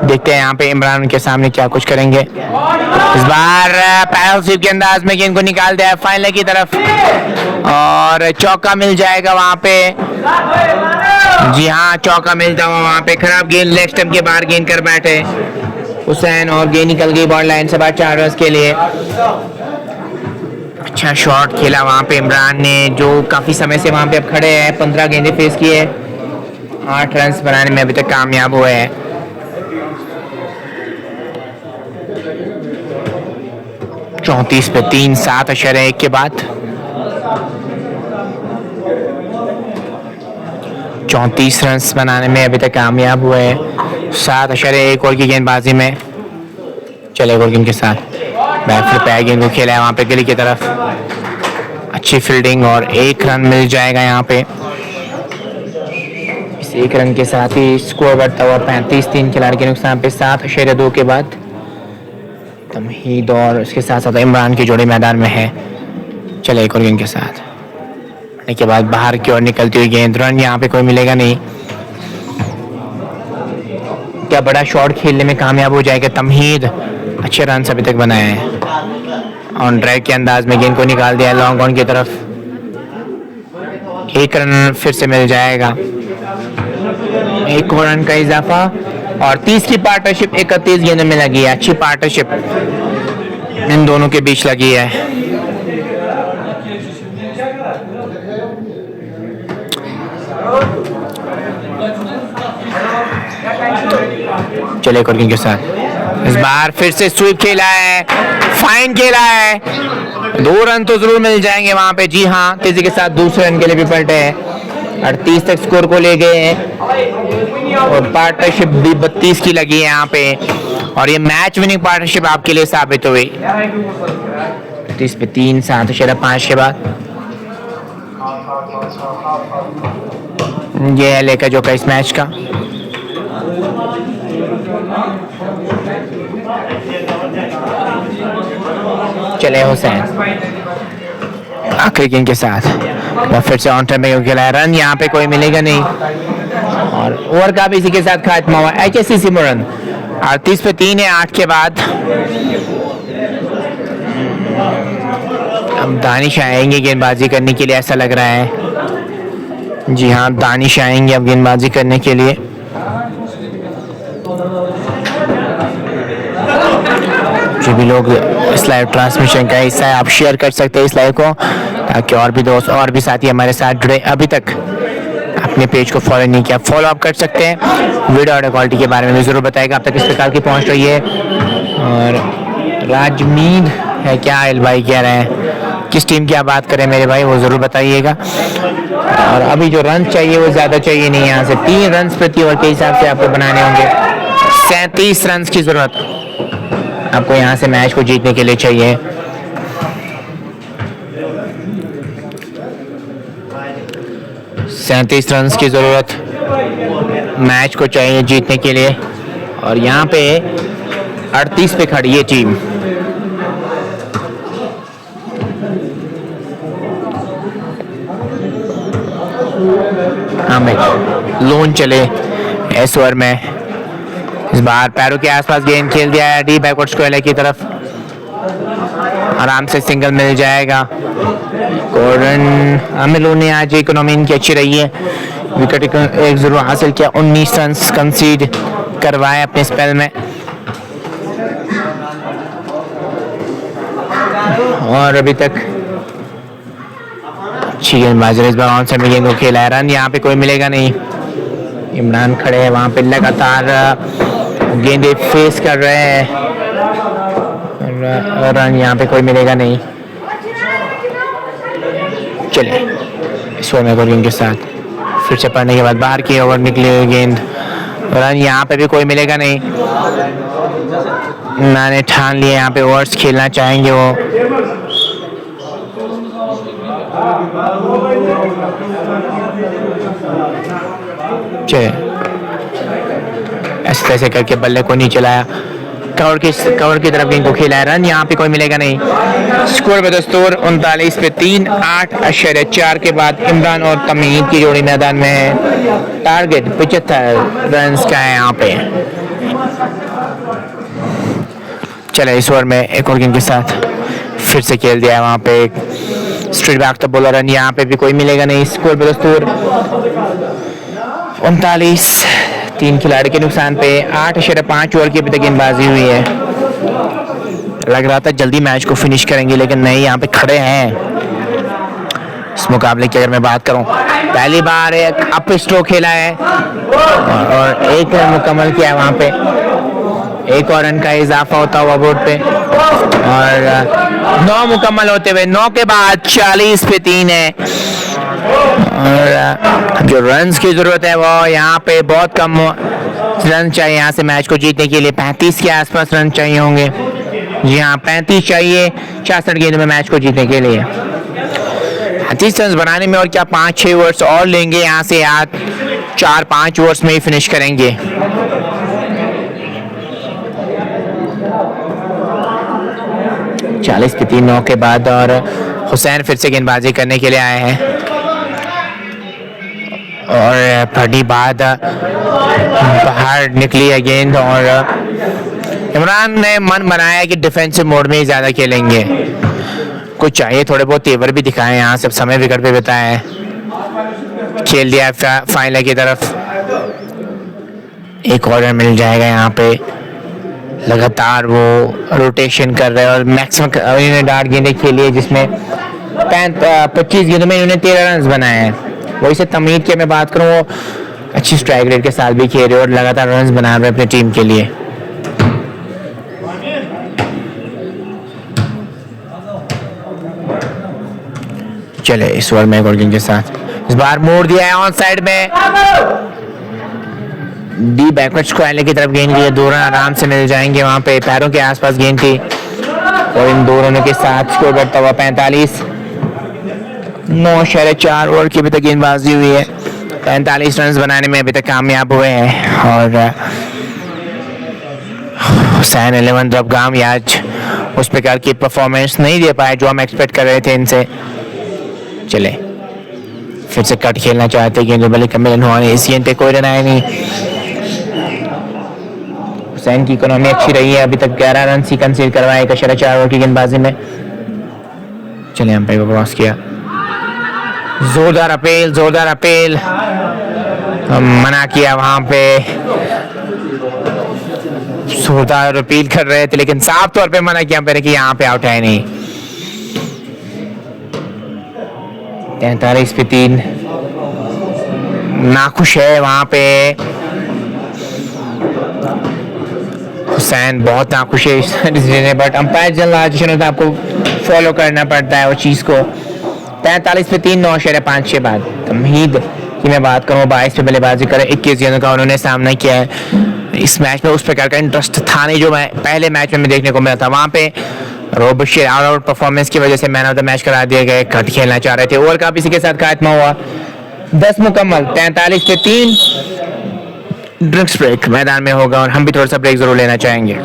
देखते हैं यहाँ पे इमरान के सामने क्या कुछ करेंगे। इस बार पैरल स्वीप के अंदाज में गेंद को निकाल दिया है फाइनल की तरफ और चौका मिल जाएगा वहां पे। जी हाँ, चौका मिलता हुआ वहां पे। खराब गेंद लेग स्टंप के बाहर गेंद कर बैठे हुसैन और गेंद निकल गई बॉल लाइन से बाहर 4 रन के लिए। अच्छा शॉट खेला वहां पे इमरान ने, जो काफी समय से वहां पे अब खड़े हैं। 15 गेंदें फेस किए, 8 रन बनाने में अभी तक कामयाब हुए हैं। - 34/3 7/1 के बाद 34 रन बनाने में अभी तक कामयाब हुए हैं। 7/1 ओवर की गेंदबाजी में चले गोलकिन के साथ बैक फुट पे गेंद को खेला है वहां पे गली की तरफ। अच्छी फील्डिंग और 1 रन मिल जाएगा यहाँ पे। इस 1 रन के साथ ही स्कोर बढ़ता हुआ 35-3 खिलाड़ी के नुकसान पे 7/2 के बाद तमहीद और उसके साथ साथ इमरान की जोड़ी मैदान में है। चले एक और गेंद के साथ के बाद बाहर की ओर निकलती हुई गेंद, रन यहाँ पे कोई मिलेगा नहीं। क्या बड़ा शॉट खेलने में कामयाब हो जाएगा तमहीद। अच्छे रन अभी तक बनाए हैं ऑन ड्राइव के अंदाज में गेंद को निकाल दिया लॉन्ग ऑन की तरफ। 1 रन फिर से मिल जाएगा, 1 रन का इजाफा। और 30 की पार्टनरशिप 31 गेंदों में लगी है। अच्छी पार्टनरशिप इन दोनों के बीच लगी है। चले कुर्किंग के साथ इस बार फिर से स्वीप खेला है, फाइन खेला है। 2 रन तो जरूर मिल जाएंगे वहां पे। जी हाँ, तेजी के साथ दूसरे रन के लिए भी पलटे हैं। 38 तक स्कोर को ले गए हैं और पार्टनरशिप भी 32 की लगी है यहाँ पे। और ये मैच विनिंग पार्टनरशिप आपके लिए साबित हुई। 38 पे 3, 7.5 के बाद ये है लेकर जो का इस मैच का। चले हुसैन आखिरी गेंद के साथ फिर से ऑन टाइम में खेला है। रन यहाँ पे कोई मिलेगा नहीं और ओवर का भी इसी के साथ खात्मा हुआ। HSCC मुरन 38 पे 3 है 8 के बाद। अब दानिश आएंगे गेंदबाजी करने के लिए, ऐसा लग रहा है। जी हाँ, दानिश आएंगे अब गेंदबाजी करने के लिए। जो भी लोग इस लाइव ट्रांसमिशन का हिस्सा है, आप शेयर कर सकते हैं इस लाइव को, ताकि और भी दोस्त और भी साथी हमारे साथ जुड़े। अभी तक अपने पेज को फॉलो नहीं किया, फॉलो आप कर सकते हैं। वीडियो ऑडियो क्वालिटी के बारे में भी जरूर बताएगा आप तक किस प्रकार की पहुंच रही है। और राजमीद है क्या एल भाई कह रहे हैं, किस टीम की आप बात करें मेरे भाई, वो जरूर बताइएगा। और अभी जो रन चाहिए वो ज़्यादा चाहिए नहीं, यहाँ से 3 रन प्रति ओवर के हिसाब से आपको बनाने होंगे। 37 रन की ज़रूरत आपको यहाँ से मैच को जीतने के लिए चाहिए। सैंतीस रन की ज़रूरत मैच को चाहिए जीतने के लिए। और यहाँ पे 38 पे खड़ी है टीम। हामिद लोन चले इस ओवर में। इस बार पैरों के आसपास गेंद खेल दिया है डी बैकवर्ड स्क्वायर की तरफ। आराम से सिंगल मिल जाएगा। गॉर्डन आमिर ने आज इकोनॉमी इनकी अच्छी रही है, विकेट एक जरूर हासिल किया। 19 रन कंसीड करवाए अपने स्पेल में। और अभी तक अच्छी गेंदबाजी इस बार ऑन साइड में गेंद को खेला है। रन यहाँ पे कोई मिलेगा नहीं। इमरान खड़े हैं वहां पे, लगातार गेंदे फेस कर रहे हैं। रन यहाँ पे कोई मिलेगा नहीं। चले इस ओवर में गोलिंग के साथ फिर से पड़ने के बाद बाहर की ओवर निकली हुई गेंद। रन यहाँ पे भी कोई मिलेगा नहीं। मैंने ठान लिया यहाँ पे ओवर्स खेलना चाहेंगे वो। चले ऐसे तैसे करके बल्ले को नहीं चलाया, कवर की तरफ गेंद को खेला है। रन यहाँ पे कोई मिलेगा नहीं। स्कोर बदस्तूर 39 पे 3, 8.4 के बाद इमरान और तमीद की जोड़ी मैदान में है। टारगेट 75 रन का है यहाँ पे। चले इस ओवर में एक और गेंद के साथ फिर से खेल दिया है वहाँ पे एक स्ट्रेट बैक तो बोला। रन यहाँ पे भी कोई मिलेगा नहीं। स्कोर बदस्तूर 39, 3 खिलाड़ी के नुकसान पे 8.5 ओवर की अभी तक गेंदबाजी हुई है। लग रहा था जल्दी मैच को फिनिश करेंगे, लेकिन नहीं, यहाँ पे खड़े हैं। इस मुकाबले की अगर मैं बात करूं, पहली बार एक अप स्ट्रोक खेला है और 1 रन मुकम्मल किया है वहां पे। 1 और रन का इजाफा होता हुआ बोर्ड पे और 9 मुकम्मल होते हुए 9 के बाद 40 पे 3 है। और जो रन्स की जरूरत है वो यहाँ पे बहुत कम रन चाहिए यहाँ से मैच को जीतने के लिए। 35 के आसपास रन चाहिए होंगे। जी हाँ, 35 चाहिए 66 गेंद में मैच को जीतने के लिए। 30 रन बनाने में और क्या 5-6 ओवर्स और लेंगे यहाँ से, यार 4-5 ओवर्स में ही फिनिश करेंगे। चालीस पे 3 9 के बाद और हुसैन फिर से गेंदबाजी करने के लिए आए हैं। और फटी बाद बाहर निकली है गेंद और इमरान ने मन बनाया कि डिफेंसिव मोड में ही ज़्यादा खेलेंगे। आपको चाहिए थोड़े बहुत तेवर भी दिखाएं, यहाँ सब समय विकेट पे बिताया है, खेल दिया फाइनल की तरफ। एक और रन मिल जाएगा यहाँ पे, लगातार वो रोटेशन कर रहे हैं और मैक्सिमम इन्होंने डार्ट गेंदें खेली है जिसमें 25 गेंदों में इन्होंने 13 रन बनाए हैं। वही से तमीद की मैं बात करूँ, वो अच्छी स्ट्राइक रेट के साथ भी खेल रहे और लगातार रन बना रहे अपनी टीम के लिए। चले इस ओवर में गोल्डिंग के साथ इस बार मोड़ दिया है ऑन साइड में, डी बैकवर्ड स्क्वायर की तरफ गेंद की, 2 रन आराम से मिल जाएंगे, वहां पे पैरों के आसपास गेंद थी और इन 2 रनों के साथ स्कोर करता हुआ 45। 9.4 ओवर की अभी तक गेंदबाजी हुई है, 45 रन बनाने में अभी तक कामयाब हुए हैं और हुसैन 11 दबगाम आज उस प्रकार की परफॉर्मेंस नहीं दे पाए जो हम एक्सपेक्ट कर रहे थे इनसे। चले फिर से कट खेलना चाहते हैं, गेंदबाजी का मिलन हुआ नहीं, इस गेंद पे कोई रन आया नहीं। हुसैन की इकोनॉमी अच्छी रही है, अभी तक 11 रन ही कंसीड करवाए 1.4 ओवर की गेंदबाजी में। चले अंपायर को क्रॉस किया, जोरदार अपील मना किया, वहां पे जोरदार अपील कर रहे थे लेकिन साफ तौर पे मना किया अंपायर कि यहाँ पे आउट है नहीं। 43 पे 3 नाखुश है वहां पे हुसैन, बहुत नाखुश है इस बट अंपायर जनरल होता है, आपको फॉलो करना पड़ता है वो चीज को। 43 पे 3 9.56 बाद तमहीद की मैं बात करूँ 22 पे बल्लेबाजी करे, 21 गेंदों का उन्होंने सामना किया है। इस मैच में उस प्रकार का इंटरेस्ट था नहीं जो मैं पहले मैच में देखने को मिला था। वहां पे रोबशेर आउट परफॉर्मेंस की वजह से मैन ऑफ द मैच करा दिए गए, कट खेलना चाह रहे थे। ओवर कप इसी के साथ खात्मा हुआ, 10 मुकम्मल, 43 पे 3। ड्रिंक्स ब्रेक मैदान में होगा और हम भी थोड़ा सा ब्रेक जरूर लेना चाहेंगे।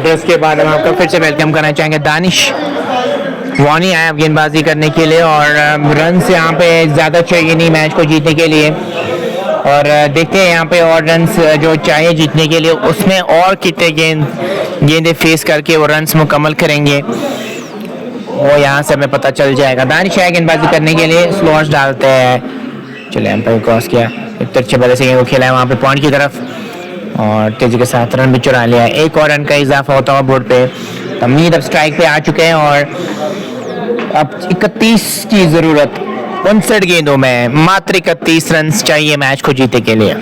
इसके बाद हम आपका फिर से वेलकम करना चाहेंगे दानिश वानी आए गेंदबाजी करने के लिए और रन से यहाँ पे ज़्यादा चाहिए नहीं मैच को जीतने के लिए और देखते हैं यहाँ पे और रन जो चाहिए जीतने के लिए उसमें और कितने गेंदे फेस करके वो रन मुकम्मल करेंगे वो यहाँ से हमें पता चल जाएगा। दानिश आए गेंदबाजी करने के लिए, स्लॉट्स डालते हैं। चले एम्पायर क्रॉस किया, एक अच्छे बल्ले से गेंद को खेला है वहाँ पे पॉइंट की तरफ और तेजी के साथ रन भी चुरा लिया है। एक और रन का इजाफा होता हुआ बोर्ड पे तमीद अब स्ट्राइक पे आ चुके हैं और अब 31 की जरूरत 59 गेंदों में, मात्र 31 रन चाहिए मैच को जीतने के लिए।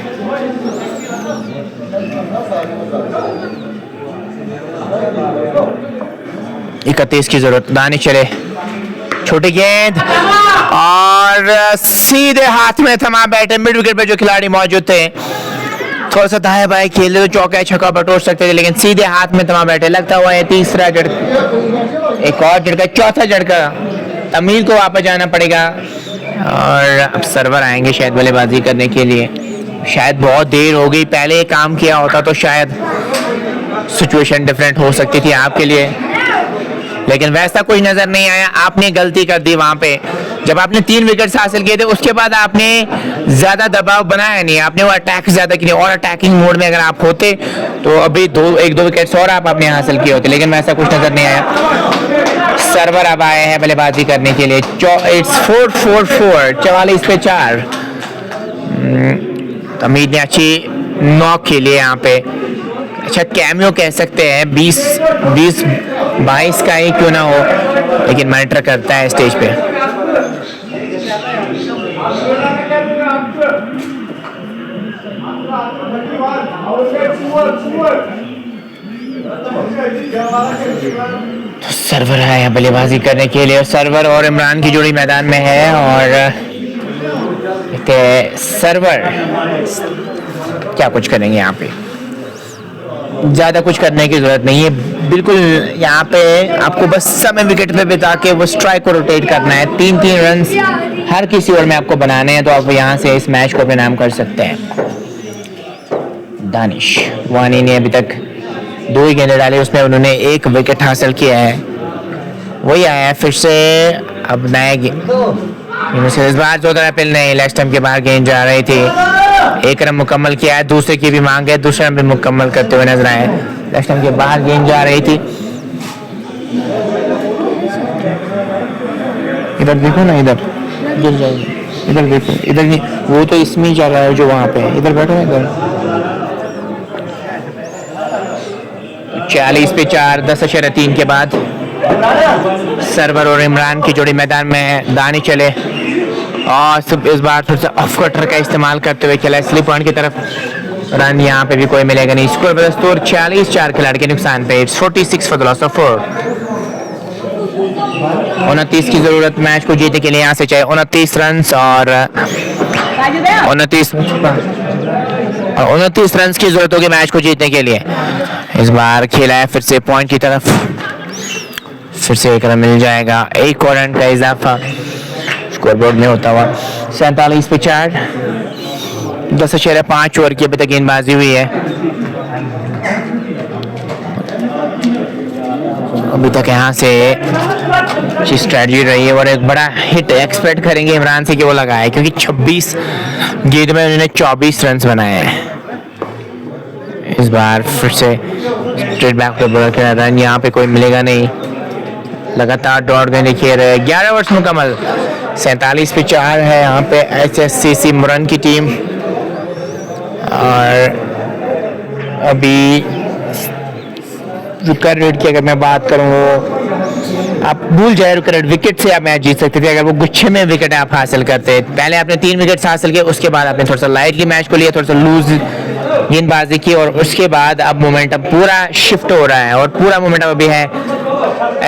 इकतीस की जरूरत, दानिश चले, छोटी गेंद और सीधे हाथ में थमा बैठे मिड विकेट पे जो खिलाड़ी मौजूद थे। थोड़ा सा दाएं बाएं खेले तो चौका छक्का बटोर सकते थे, लेकिन सीधे हाथ में थमा बैठे। लगता हुआ है तीसरा झटका, एक और झटका, चौथा झटका, तमीर को वापस जाना पड़ेगा और अब सर्वर आएंगे शायद बल्लेबाजी करने के लिए। शायद बहुत देर हो गई, पहले काम किया होता तो शायद सिचुएशन डिफरेंट हो सकती थी आपके लिए, लेकिन वैसा कुछ नजर नहीं आया। आपने गलती कर दी वहां पे, जब आपने 3 विकेट्स हासिल किए थे उसके बाद आपने ज्यादा दबाव बनाया नहीं, आपने वो अटैक ज्यादा किए और अटैकिंग मोड में अगर आप होते तो अभी 1-2 विकेट्स और आपने हासिल किए होते, लेकिन वैसा कुछ नजर नहीं आया। सर्वर अब आए हैं बल्लेबाजी करने के लिए। इट्स 4-4-4, 44 पे 4। तमीद ने अच्छी नॉक खेली यहाँ पे, अच्छा कैमियो कह सकते हैं, 20-22 का ही क्यों ना हो, लेकिन मैटर करता है स्टेज पे। सर्वर है बल्लेबाजी करने के लिए, सर्वर और इमरान की जोड़ी मैदान में है और सर्वर क्या कुछ करेंगे यहाँ पे, ज्यादा कुछ करने की जरूरत नहीं है बिल्कुल। यहाँ पे आपको बस समय विकेट पे बिता के वो स्ट्राइक को रोटेट करना है। 3-3 रन हर किसी ओवर में आपको बनाने हैं, तो आप यहाँ से इस मैच को परिणाम कर सकते हैं। दानिश वानी ने अभी तक 2 ही गेंदें डाली, उसमें उन्होंने 1 विकेट हासिल किया है। वही आया है फिर से अब नया इस बार जोधरा पिल नहीं, लेग स्टंप के बाहर गेंद जा रही थी, 1 रन मुकम्मल किया है, दूसरे की भी मांग है, दूसरा रन भी मुकम्मल करते हुए नजर आए। लेग स्टंप के बाहर गेंद जा रही थी, इधर देखो ना, इधर गिर जाएगी, इधर देखो, इधर नहीं, वो तो इसमें ही चल रहा है जो वहां पे, इधर बैठो ना, इधर। 40 पे 4, 10-3 के बाद सर्वर और इमरान की जोड़ी मैदान में। दानी चले और इस बार फिर से ऑफ कटर का इस्तेमाल करते हुए खेला स्लिप पॉइंट की तरफ, रन यहाँ पे भी कोई मिलेगा नहीं। स्कोर बदस्तूर 40, 4 खिलाड़ी के नुकसान पे। 46 फॉर द लॉस ऑफ 4। 29 की जरूरत मैच को जीतने के लिए यहाँ से चाहिए, 29 रन और 29 रन की जरूरत होगी मैच को जीतने के लिए। इस बार खेला है फिर से पॉइंट की तरफ, फिर से 1 रन मिल जाएगा, 1 और रन का इजाफा स्कोरबोर्ड में होता हुआ। 47 पे 4, 10-5 ओवर की अभी तक गेंदबाजी हुई है। अभी तक यहाँ से अच्छी स्ट्रेटजी रही है और एक बड़ा हिट एक्सपेक्ट करेंगे इमरान से कि वो लगाए, क्योंकि 26 गेंद में उन्होंने 24 रन बनाए हैं। इस बार फिर से स्ट्रेट बैक पे बॉलर खेला, रन यहाँ पे कोई मिलेगा नहीं, लगातार डॉट गेंदें खेल रहे हैं। 11 ओवर मुकम्मल, 47 पे 4 है यहाँ पे HSCC मुरन की टीम। और अभी विकेट रेट की अगर मैं बात करूँ, आप भूल जाए विकेट रेट, विकेट से आप मैच जीत सकते थे अगर वो गुच्छे में विकेट आप हासिल करते। पहले आपने 3 विकेट हासिल किए, उसके बाद आपने थोड़ा सा लाइटली मैच को लिया, थोड़ा सा लूज गेंदबाजी की, और उसके बाद अब मोमेंटम पूरा शिफ्ट हो रहा है और पूरा मोमेंटम अभी है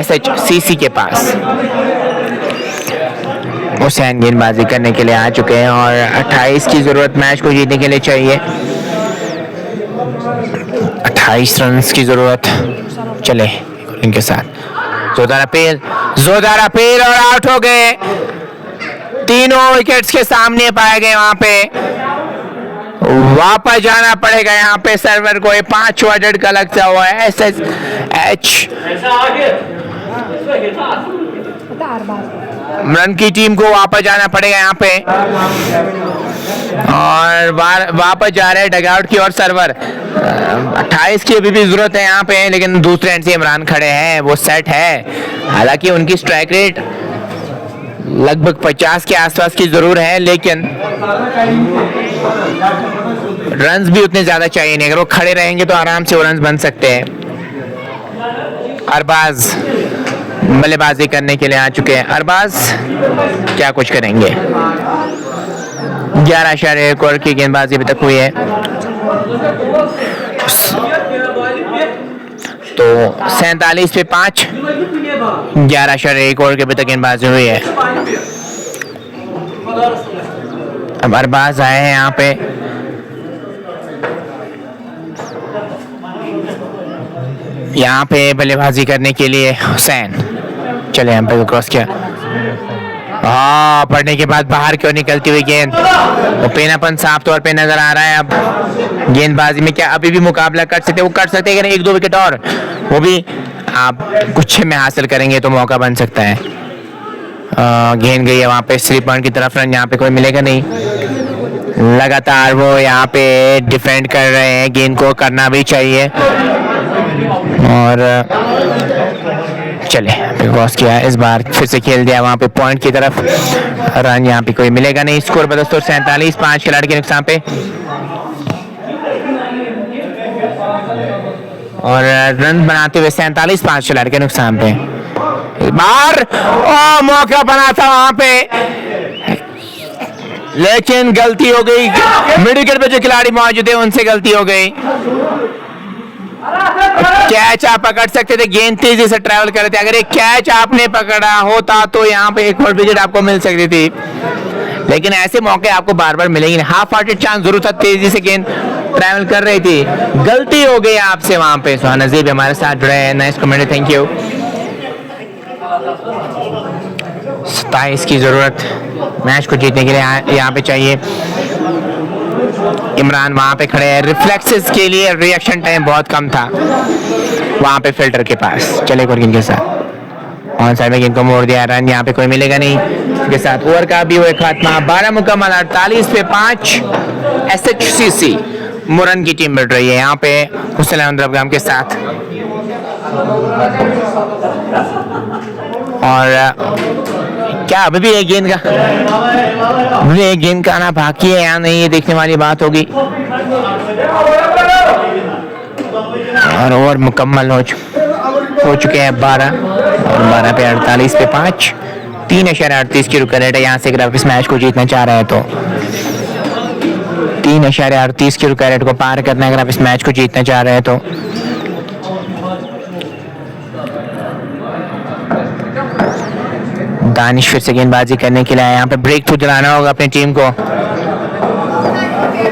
SHCC के पास। हुसैन गेंदबाजी करने के लिए आ चुके हैं और 28 की जरूरत मैच को जीतने के लिए चाहिए। 28 रन की जरूरत। चले इनके साथ जोधारा पेल और आउट हो गए। तीनों विकेट्स के सामने पाए गए, वहां पे वापस जाना पड़ेगा यहाँ पे सर्वर को। 5वां झटका लगता हुआ है SSH रन की टीम को वापस जाना पड़ेगा यहाँ पे, और वापस जा रहे हैं डगआउट की ओर सर्वर। 28 की अभी भी जरूरत है यहाँ पे, लेकिन दूसरे एंड से इमरान खड़े हैं, वो सेट है। हालांकि उनकी स्ट्राइक रेट लगभग 50 के आसपास की जरूर है, लेकिन रन्स भी उतने ज्यादा चाहिए नहीं। अगर वो खड़े रहेंगे तो आराम से वो रन्स बन सकते हैं। अरबाज बल्लेबाजी करने के लिए आ चुके हैं। अरबाज क्या कुछ करेंगे। 11.1 ओवर की गेंदबाजी अभी तक हुई है। तो 47 पे 5, 11.1 ओवर के अभी तक गेंदबाजी हुई है। अब अरबाज आए हैं यहाँ पे। यहाँ पे बल्लेबाजी करने के लिए हुसैन, चले हम पे क्रॉस किया। हाँ, पढ़ने के बाद बाहर क्यों निकलती हुई गेंद, वो पेनापन साफ तौर पे नजर आ रहा है। अब गेंदबाजी में क्या अभी भी मुकाबला कर सकते, वो कर सकते हैं, 1-2 विकेट और वो भी आप कुछ में हासिल करेंगे तो मौका बन सकता है। गेंद गई है वहां पे 3 पॉइंट की तरफ, रन यहाँ पे कोई मिलेगा नहीं। लगातार वो यहाँ पे डिफेंड कर रहे हैं, गेंद को करना भी चाहिए। और चले क्रॉस किया, इस बार फिर से खेल दिया वहां पे पॉइंट की तरफ, रन यहाँ पे कोई मिलेगा नहीं। स्कोर बदस्तोर 47, 5 खिलाड़ी के नुकसान पे। और रन बनाते हुए 47, 5 खिलाड़ी के नुकसान पे। इस बार मौका बना था वहां पे, लेकिन गलती हो गई। मिड विकेट पे जो खिलाड़ी मौजूद है उनसे गलती हो गई। कैच आप पकड़ सकते थे, गेंद तेजी से ट्रैवल कर रहे थे, अगर एक कैच आपने पकड़ा होता तो यहाँ पे एक और विकेट आपको मिल सकती थी, लेकिन ऐसे मौके आपको बार बार मिलेंगे। हाफ हार्टेड चांस जरूर था, तेजी से गेंद ट्रैवल कर रही थी, गलती हो गई आपसे वहां पे। सुहान नजीब हमारे साथ जुड़े हैं, नाइस कमेंट, थैंक यू। 27 की जरूरत मैच को जीतने के लिए यहाँ पे चाहिए। इमरान वहां पे खड़े हैं, रिफ्लेक्सेस के लिए रिएक्शन टाइम बहुत कम था वहां पे फील्डर के पास। चले गुरगिन के साथ ऑन साइड में गेंद को मोड़ दिया, रन यहाँ पे कोई मिलेगा नहीं। के साथ ओवर का भी हुआ खात्मा, 12 मुकम्मल, 48 पे 5। SHCC मुरन की टीम बढ़ रही है यहाँ पे हुसैन अहमद के साथ। और क्या अभी भी एक गेंद का आना बाकी है या नहीं, ये देखने वाली बात होगी। और ओवर मुकम्मल हो चुके हैं 12, और 12 पे 48 पे 5, 3.38 की रुक रेट है। यहाँ से अगर आप इस मैच को जीतना चाह रहे हैं तो 3.38 की रुक रेट को पार करना है अगर आप इस मैच को जीतना चाह रहे हैं तो। दानिश फिर से गेंदबाजी करने के लिए यहाँ पे ब्रेक थ्रू दिलाना होगा अपनी टीम को,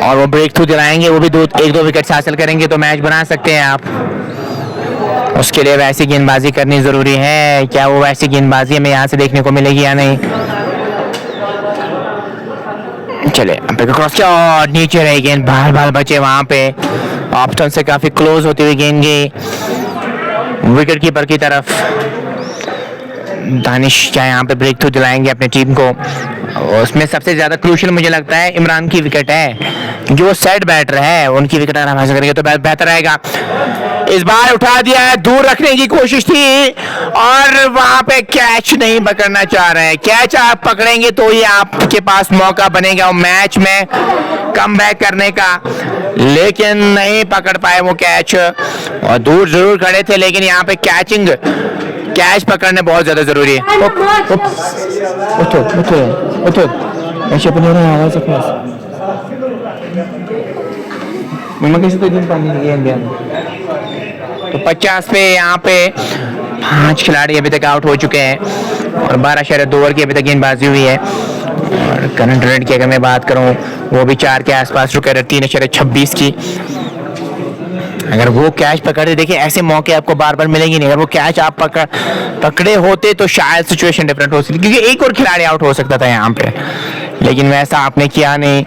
और वो ब्रेक थ्रू दिलाएंगे, वो भी 1-2 विकेट हासिल करेंगे तो मैच बना सकते हैं आप। उसके लिए वैसी गेंदबाजी करनी जरूरी है। क्या वो वैसी गेंदबाजी हमें यहाँ से देखने को मिलेगी या नहीं। चले क्रॉस किया और नीचे रही गेंद, बाल बचे वहां पे, ऑप्शन से काफी क्लोज होती हुई गेंद गई विकेट कीपर की तरफ। दानिश क्या यहाँ पे ब्रेक थ्रू दिलाएंगे अपने टीम को। उसमें सबसे ज्यादा क्रूशियल मुझे लगता है इमरान की विकेट है, क्योंकि वो सेट बैटर है, उनकी विकेट अगर हम हासिल करेंगे तो बेहतर रहेगा। इस बार उठा दिया है, दूर रखने की कोशिश थी और वहां पे कैच नहीं पकड़ना चाह रहे हैं। कैच आप पकड़ेंगे तो ही आपके पास मौका बनेगा मैच में कमबैक करने का, लेकिन नहीं पकड़ पाए वो कैच। और दूर जरूर खड़े थे, लेकिन यहाँ पे कैच पकड़ने बहुत ज्यादा जरूरी है। तो 50 पे यहाँ पे 5 खिलाड़ी अभी तक आउट हो चुके हैं और 12.2 ओवर की अभी तक गेंदबाजी हुई है। और करंट रेट की अगर मैं बात करूं वो भी 4 के आसपास रुके रहे, 3.26 की। अगर वो कैच पकड़े, देखिए ऐसे मौके आपको बार बार मिलेंगे नहीं। अगर वो कैच आप पकड़े होते तो शायद सिचुएशन डिफरेंट हो सकती, क्योंकि एक और खिलाड़ी आउट हो सकता था यहाँ पे, लेकिन वैसा आपने किया नहीं।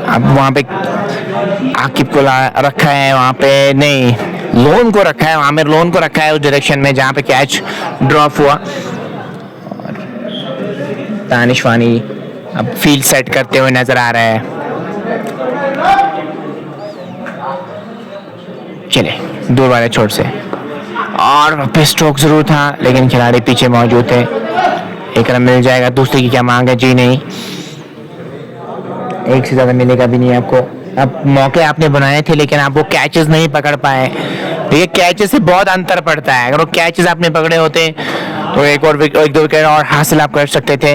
अब वहां पे आकिब को रखा है, वहां पे नहीं, लोन को रखा है, आमिर लोन को रखा है उस डायरेक्शन में जहां पे कैच ड्रॉप हुआ। दानिश वानी अब फील्ड सेट करते हुए नजर आ रहा है। चले दूर वाले छोर से, और पे स्ट्रोक जरूर था लेकिन खिलाड़ी पीछे मौजूद थे। एक रन मिल जाएगा, दूसरे की क्या मांग है, जी नहीं, एक से ज्यादा मिलेगा भी नहीं आपको। अब मौके आपने बनाए थे लेकिन आप वो कैचेस नहीं पकड़ पाए। देखिए कैचेस से बहुत अंतर पड़ता है, अगर वो कैचेस आपने पकड़े होते तो एक दो विकेट और हासिल आप कर सकते थे।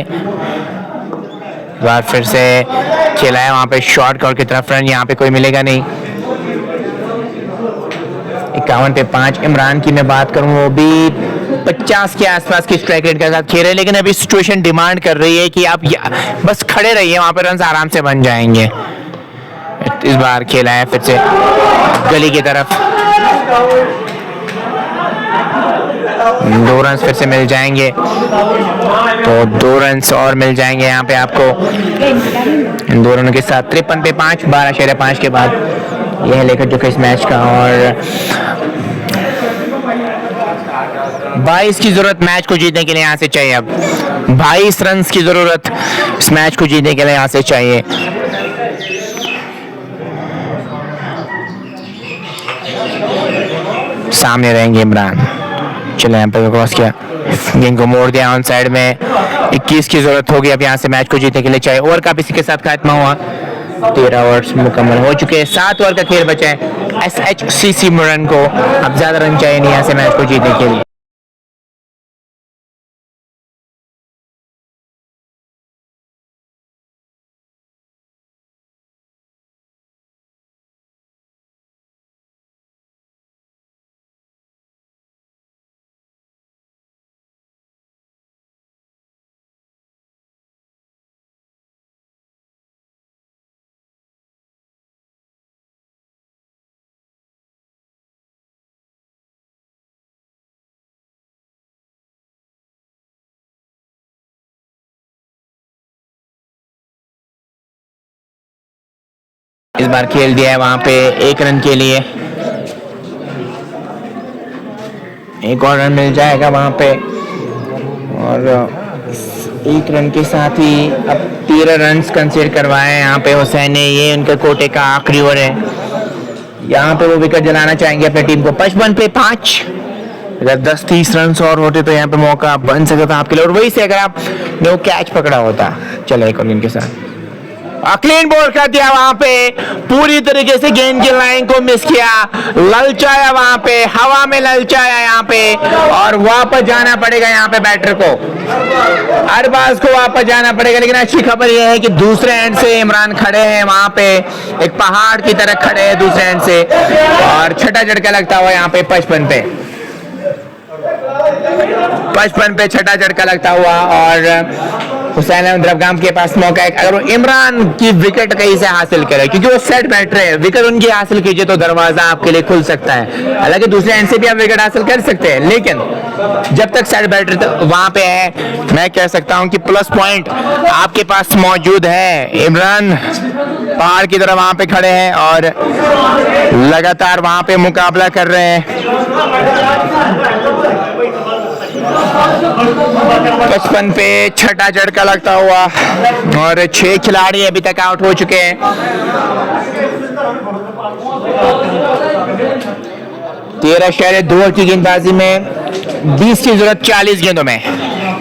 बार फिर से खेला है वहां पे शॉर्ट कॉर्नर की तरफ, रन यहाँ पे कोई मिलेगा नहीं। 51 पे 5। इमरान की मैं बात करूं वो भी 50 के आसपास की स्ट्राइक रेट के साथ खेल रहे हैं, लेकिन अभी सिचुएशन डिमांड कर रही है कि आप बस खड़े रहिए, वहां पे रन आराम से बन जाएंगे। इस बार खेला है फिर से गली की तरफ, 2 रन फिर से मिल जाएंगे, तो 2 रन और मिल जाएंगे यहाँ पे आपको इन 2 रनों के साथ। 53 पे 5, 12.5 के बाद यह है लेकर जो कि इस मैच का, और 22 की जरूरत मैच को जीतने के लिए यहाँ से चाहिए। अब 22 रन की जरूरत इस मैच को जीतने के लिए यहाँ से चाहिए। सामने रहेंगे इमरान, चले यहाँ पे क्रॉस किया, गेंद को मोड़ दिया ऑन साइड में। 21 की जरूरत होगी अब यहाँ से मैच को जीतने के लिए चाहिए। ओवर का इसी के साथ खात्मा हुआ, 13 ओवर्स मुकम्मल हो चुके हैं, 7 ओवर का खेल बचा है। SHCC मुरन को अब ज्यादा रन चाहिए नहीं यहाँ से मैच को जीतने के लिए। इस बार खेल दिया है वहां पे 1 रन के लिए, एक और रन मिल जाएगा वहां पे, और 1 रन के साथ ही अब 13 रन कंसीडर करवाए यहाँ पे हुसैन ने। ये उनके कोटे का आखिरी ओवर है, यहाँ पे वो विकेट जलाना चाहेंगे अपनी टीम को। 55 पे 5, अगर 10-30 रन और होते तो यहाँ पे मौका बन सकता था आपके लिए, और वही से अगर आपने वो कैच पकड़ा होता। चलो एक और गेंद के साथ क्लीन बॉल कर दिया, वहां पे पूरी तरीके से गेंद की लाइन को मिस किया, ललचाया वहां पे, हवा में ललचाया यहाँ पे, और वापस जाना पड़ेगा यहाँ पे बैटर को, अरबाज को वापस जाना पड़ेगा। लेकिन अच्छी खबर यह है कि दूसरे एंड से इमरान खड़े हैं वहां पे, एक पहाड़ की तरह खड़े हैं दूसरे एंड से, और छठा झटका लगता हुआ यहाँ पे 55 पे छठा झटका लगता हुआ, और हुसैन अहमद रफगाम के पास मौका है अगर वो इमरान की विकेट कहीं से हासिल करे, क्योंकि वो सेट बैटर है, विकेट उनकी हासिल कीजिए तो दरवाजा आपके लिए खुल सकता है। हालांकि दूसरे एंड से भी आप विकेट हासिल कर सकते हैं, लेकिन जब तक सेट बैटर वहां पे है, मैं कह सकता हूं कि प्लस पॉइंट आपके पास मौजूद है। इमरान पहाड़ की तरह वहां पे खड़े हैं और लगातार वहां पे मुकाबला कर रहे हैं। 55 पे छठा झटका लगता हुआ, और 6 खिलाड़ी अभी तक आउट हो चुके हैं। 13.2 की गेंदबाजी में 20 की जरूरत 40 गेंदों में,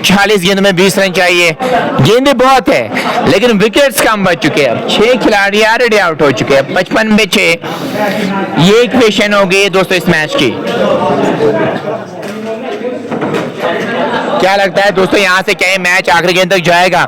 40 गेंदों में 20 रन चाहिए। गेंदें बहुत है लेकिन विकेट्स कम बच चुके हैं। 6 खिलाड़ी ऑलरेडी आउट हो चुके हैं। 55 में 6, ये इक्वेशन हो गई दोस्तों इस मैच की। क्या लगता है दोस्तों यहाँ से क्या मैच आखिरी गेंद तक जाएगा?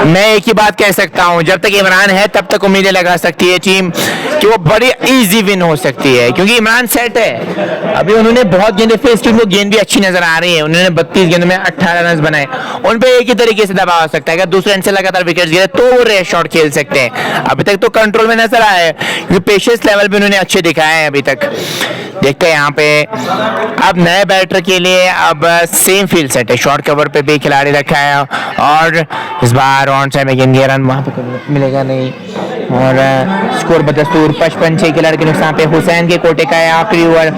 मैं एक ही बात कह सकता हूँ, जब तक इमरान है तब तक उम्मीदें लगा सकती है टीम कि वो बड़ी इजी विन हो सकती है, क्योंकि इमरान सेट है। अभी उन्होंने बहुत गेंदें फेस की, उनको गेंद भी अच्छी नजर आ रही है। उन्होंने 32 गेंदों में 18 रन बनाए, उन पे एक ही तरीके से दबाव आ सकता है। अगर दूसरे एंड से लगातार विकेट गिरे तो वो रेस शॉट खेल सकते हैं। अभी तक तो कंट्रोल में नजर आया है, क्योंकि पेशेंस लेवल भी उन्होंने अच्छे दिखाए हैं अभी तक। देखते हैं यहाँ पे अब नए बैटर के लिए अब सेम फील्ड सेट है, शॉर्ट कवर पे भी खिलाड़ी रखा है, और इस बार ऑन साइड में गेंद रन वहां पे मिलेगा नहीं, और स्कोर बदस्तूर 55 खिलाड़ी के नुकसान पे। हुसैन के कोटे का है आखिरी ओवर,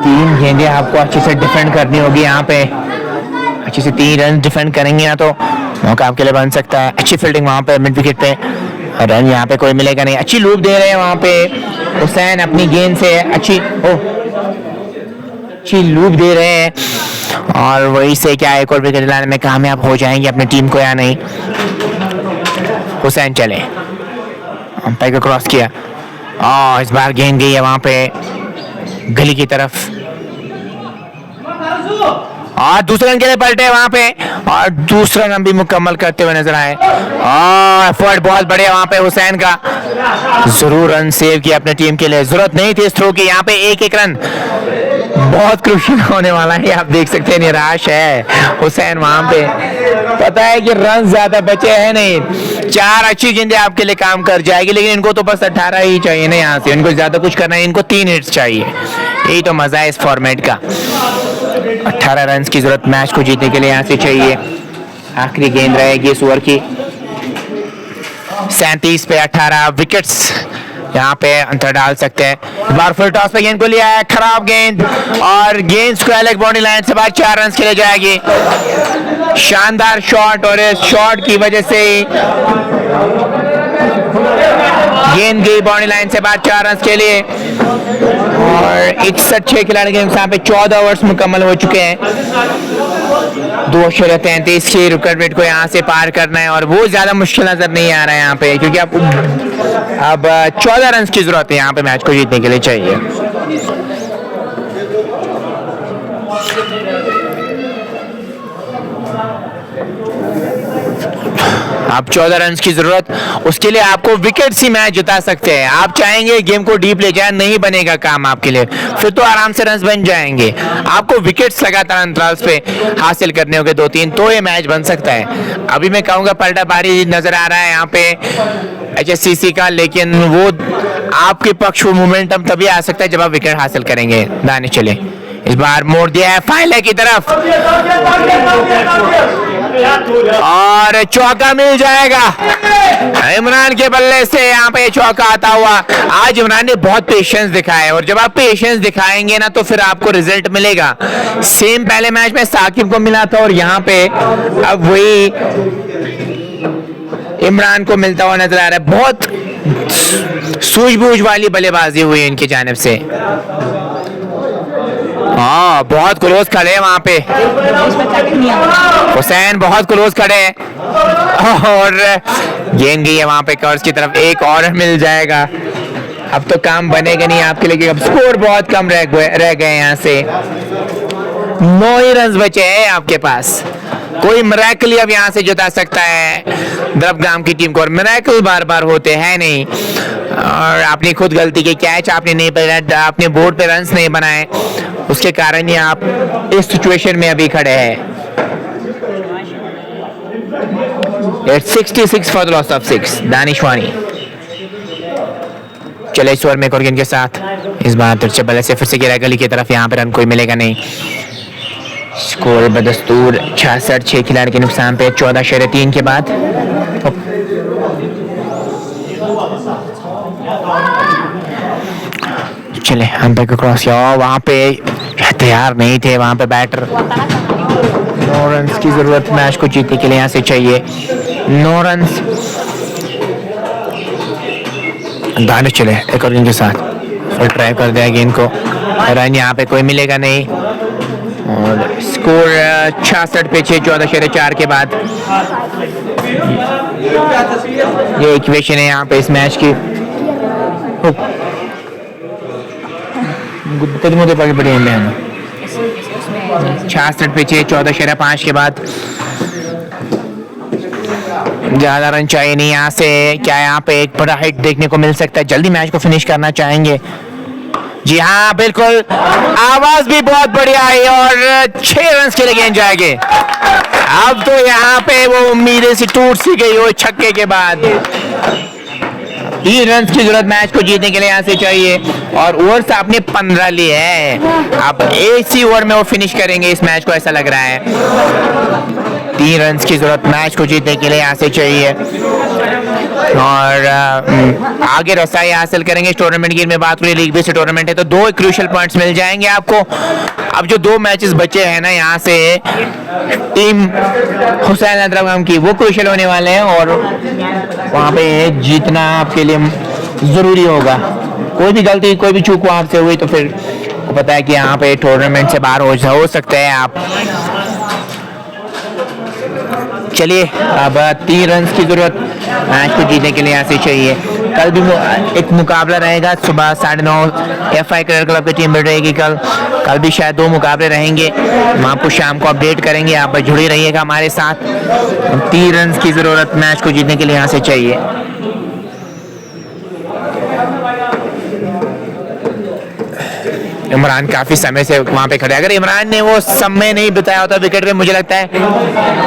3 गेंदें आपको अच्छे से डिफेंड करनी होगी यहाँ पे। अच्छे से 3 रन डिफेंड करेंगे ना तो मौका आपके लिए बन सकता है। अच्छी फील्डिंग वहां पे मिड विकेट पे, रन यहाँ पे कोई मिलेगा नहीं। अच्छी लूप दे रहे हैं वहां पे हुसैन अपनी गेंद से, अच्छी लूप दे रहे हैं, और वही से क्या एक और विकेट लाने में कामयाब हो जाएंगे अपनी टीम को या नहीं। हुसैन चले, अंपायर को क्रॉस किया और इस बार गेंद गई है वहां पे गली की तरफ और दूसरे रन के लिए पलटे वहां पे और दूसरा रन भी मुकम्मल करते हुए नजर आए। एफर्ट बहुत बढ़िया वहां पे हुसैन का, जरूर रन सेव किया अपने टीम के लिए। जरूरत नहीं थी इस थ्रो की, यहाँ पे एक एक रन बहुत क्रूशियल होने वाला है। आप देख सकते हैं निराश है हुसैन वहां पे, पता है कि रन ज्यादा बचे हैं नहीं, 4 अच्छी गेंदें आपके लिए काम कर जाएगी, लेकिन इनको तो बस 18 ही चाहिए ना यहाँ से, इनको ज्यादा कुछ करना है, इनको 3 हिट्स चाहिए। यही तो मजा है इस फॉर्मेट का। 18 रन की जरूरत मैच को जीतने के लिए यहाँ से चाहिए। आखिरी गेंद रहेगी इस ओवर की। 37 पे 18 विकेट्स यहाँ पे अंतर डाल सकते हैं। इस बार फुल टॉस पे गेंद को लिया है, खराब गेंद और गेंद स्क्वायर लेग बाउंड्री लाइन से बाहर 4 रन के लिए जाएगी। शानदार शॉट और इस शॉट की वजह से गेंद गई बाउंड्री लाइन से बाहर 4 रन के लिए और 61 खिलाड़ी के नुकसान पे 14 ओवर्स मुकम्मल हो चुके हैं। 233 की विकेट रेट को यहाँ से पार करना है और वो ज्यादा मुश्किल नजर नहीं आ रहा है यहाँ पे, क्योंकि अब 14 रन की जरूरत है यहाँ पे मैच को जीतने के लिए चाहिए। अब 14 रन की जरूरत, उसके लिए आपको विकेट से मैच जिता सकते हैं। आप चाहेंगे गेम को डीप ले जाए, नहीं बनेगा काम आपके लिए, फिर तो आराम से रन बन जाएंगे। आपको विकेट्स लगातार अंतराल पे हासिल करने होंगे 2-3, तो ये मैच बन सकता है। अभी मैं कहूंगा पलटा भारी नजर आ रहा है यहाँ पे HSCC का, लेकिन वो आपके पक्ष मोमेंटम तभी आ सकता है जब आप विकेट हासिल करेंगे। दानिश चले, इस बार मोड़ दिया है फाइनल की तरफ और चौका मिल जाएगा इमरान के बल्ले से। यहाँ पे चौका आता हुआ, आज इमरान ने बहुत पेशेंस दिखाया है और जब आप पेशेंस दिखाएंगे ना तो फिर आपको रिजल्ट मिलेगा। सेम पहले मैच में साकिब को मिला था और यहाँ पे अब वही इमरान को मिलता हुआ नजर आ रहा है। बहुत सूझबूझ वाली बल्लेबाजी हुई है इनकी जानिब से। हाँ, बहुत क्लोज खड़े हैं वहां पे हुसैन, बहुत क्लोज खड़े हैं और गेंद गई है वहां पे कर्स की तरफ। एक और मिल जाएगा, अब तो काम बनेगा नहीं आपके लिए, अब स्कोर बहुत कम रह गए यहाँ से। 9 ही रन बचे हैं आपके पास। कोई मिरेकल अब यहाँ से जिता सकता है द्रबगाम की टीम को, और मिरेकल बार बार होते हैं नहीं। और आपने खुद गलती की, कैच आपने नहीं पकड़ा, आपने बोर्ड पे रन्स नहीं बनाए, उसके कारण ही आप इस सिचुएशन में अभी खड़े हैं। 66 फॉर द लॉस ऑफ 6 दानिशवानी। चले इस ओवर में एक और गेंद के साथ, इस बार तिरछे बल्ले से फिर से गिरा गली की तरफ, यहाँ पे रन कोई मिलेगा नहीं। स्कोर बदस्तूर 66, 6 खिलाड़ी के नुकसान पे 14/3 के बाद। चले अंपायर को क्रॉस किया, वहां पे तैयार नहीं थे वहां पे बैटर। 9 रन की जरूरत मैच को जीतने के लिए यहाँ से चाहिए। 9 रन। दानिश चले एक और गेंद के साथ, फिर ट्राई कर दिया गेंद को, रन यहाँ पे कोई मिलेगा नहीं और स्कोर 66 पे 6, 14/4 के बाद। ये इक्वेशन है यहाँ पे इस मैच की। मुझे बड़ी बड़ी 66 पे 6, 14/5 के बाद। ज्यादा रन चाहिए नहीं यहाँ से। क्या यहाँ पे एक बड़ा हिट देखने को मिल सकता है? जल्दी मैच को फिनिश करना चाहेंगे। जी हाँ बिल्कुल, आवाज भी बहुत बढ़िया आई और 6 रन के लिए गेंद जाएंगे। अब तो यहाँ पे वो उम्मीदें सी टूट सी गई हो छक्के के बाद। 3 रन की जरूरत मैच को जीतने के लिए यहाँ से चाहिए और ओवर्स आपने 15 लिए हैं। आप इसी ओवर में वो फिनिश करेंगे इस मैच को, ऐसा लग रहा है। 3 रन की जरूरत मैच को जीतने के लिए यहाँ से चाहिए और आगे रसाई हासिल करेंगे इस टूर्नामेंट की। मैं बात करूँ लीग बेस्ड टूर्नामेंट है तो 2 क्रूशियल पॉइंट्स मिल जाएंगे आपको। अब जो 2 मैचेस बचे हैं ना यहाँ से टीम हुसैन द्रबगाम की, वो क्रूशियल होने वाले हैं और वहाँ पे जीतना आपके लिए जरूरी होगा। कोई भी गलती, कोई भी चूक आपसे हुई तो फिर पता है कि यहाँ पे टूर्नामेंट से बाहर हो सकते हैं आप। चलिए अब 3 रन की जरूरत मैच को जीतने के लिए यहाँ से चाहिए। कल भी एक मुकाबला रहेगा सुबह 9:30 FI क्रिकेट क्लब की टीम मिल रहेगी। कल भी शायद 2 मुकाबले रहेंगे, हम आपको शाम को अपडेट करेंगे। आप जुड़े रहिएगा हमारे साथ। 3 रन की जरूरत मैच को जीतने के लिए यहाँ से चाहिए। इमरान काफी समय से वहां पे खड़े, अगर इमरान ने वो समय नहीं बिताया होता विकेट पे, मुझे लगता है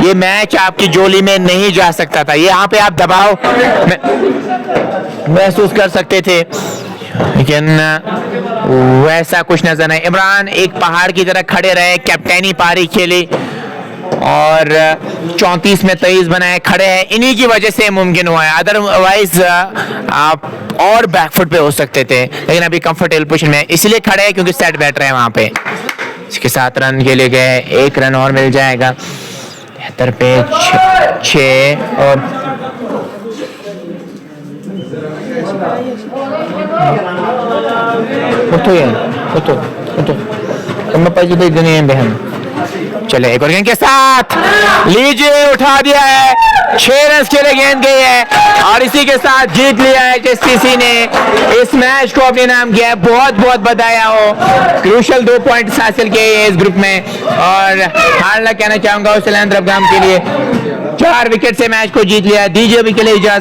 ये मैच आपकी जोली में नहीं जा सकता था। यहाँ पे आप दबाव महसूस कर सकते थे, लेकिन वैसा कुछ नजर नहीं। इमरान एक पहाड़ की तरह खड़े रहे, कैप्टेनी पारी खेली और 34 में 23 बनाए, खड़े हैं। इन्हीं की वजह से मुमकिन हुआ है, अदरवाइज आप और बैकफुट पे हो सकते थे, लेकिन अभी कंफर्टेबल पोजीशन में इसलिए खड़े हैं क्योंकि सेट बैठ रहे हैं वहां पे। इसके 7 रन के लिए गए, 1 रन और मिल जाएगा। 73 पे 6 और बहन। चले एक और गेंद के साथ लीजिए, उठा दिया है। 6 रन के लिए गेंद गई है और इसी के साथ जीत लिया है HSCC ने इस मैच को अपने नाम किया है। बहुत बहुत बधाई हो, क्रूशल 2 पॉइंट्स हासिल किए हैं इस ग्रुप में और हार्ड लक कहना चाहूंगा उस के लिए। 4 विकेट से मैच को जीत लिया। दीजिए अभी के लिए इजाजत।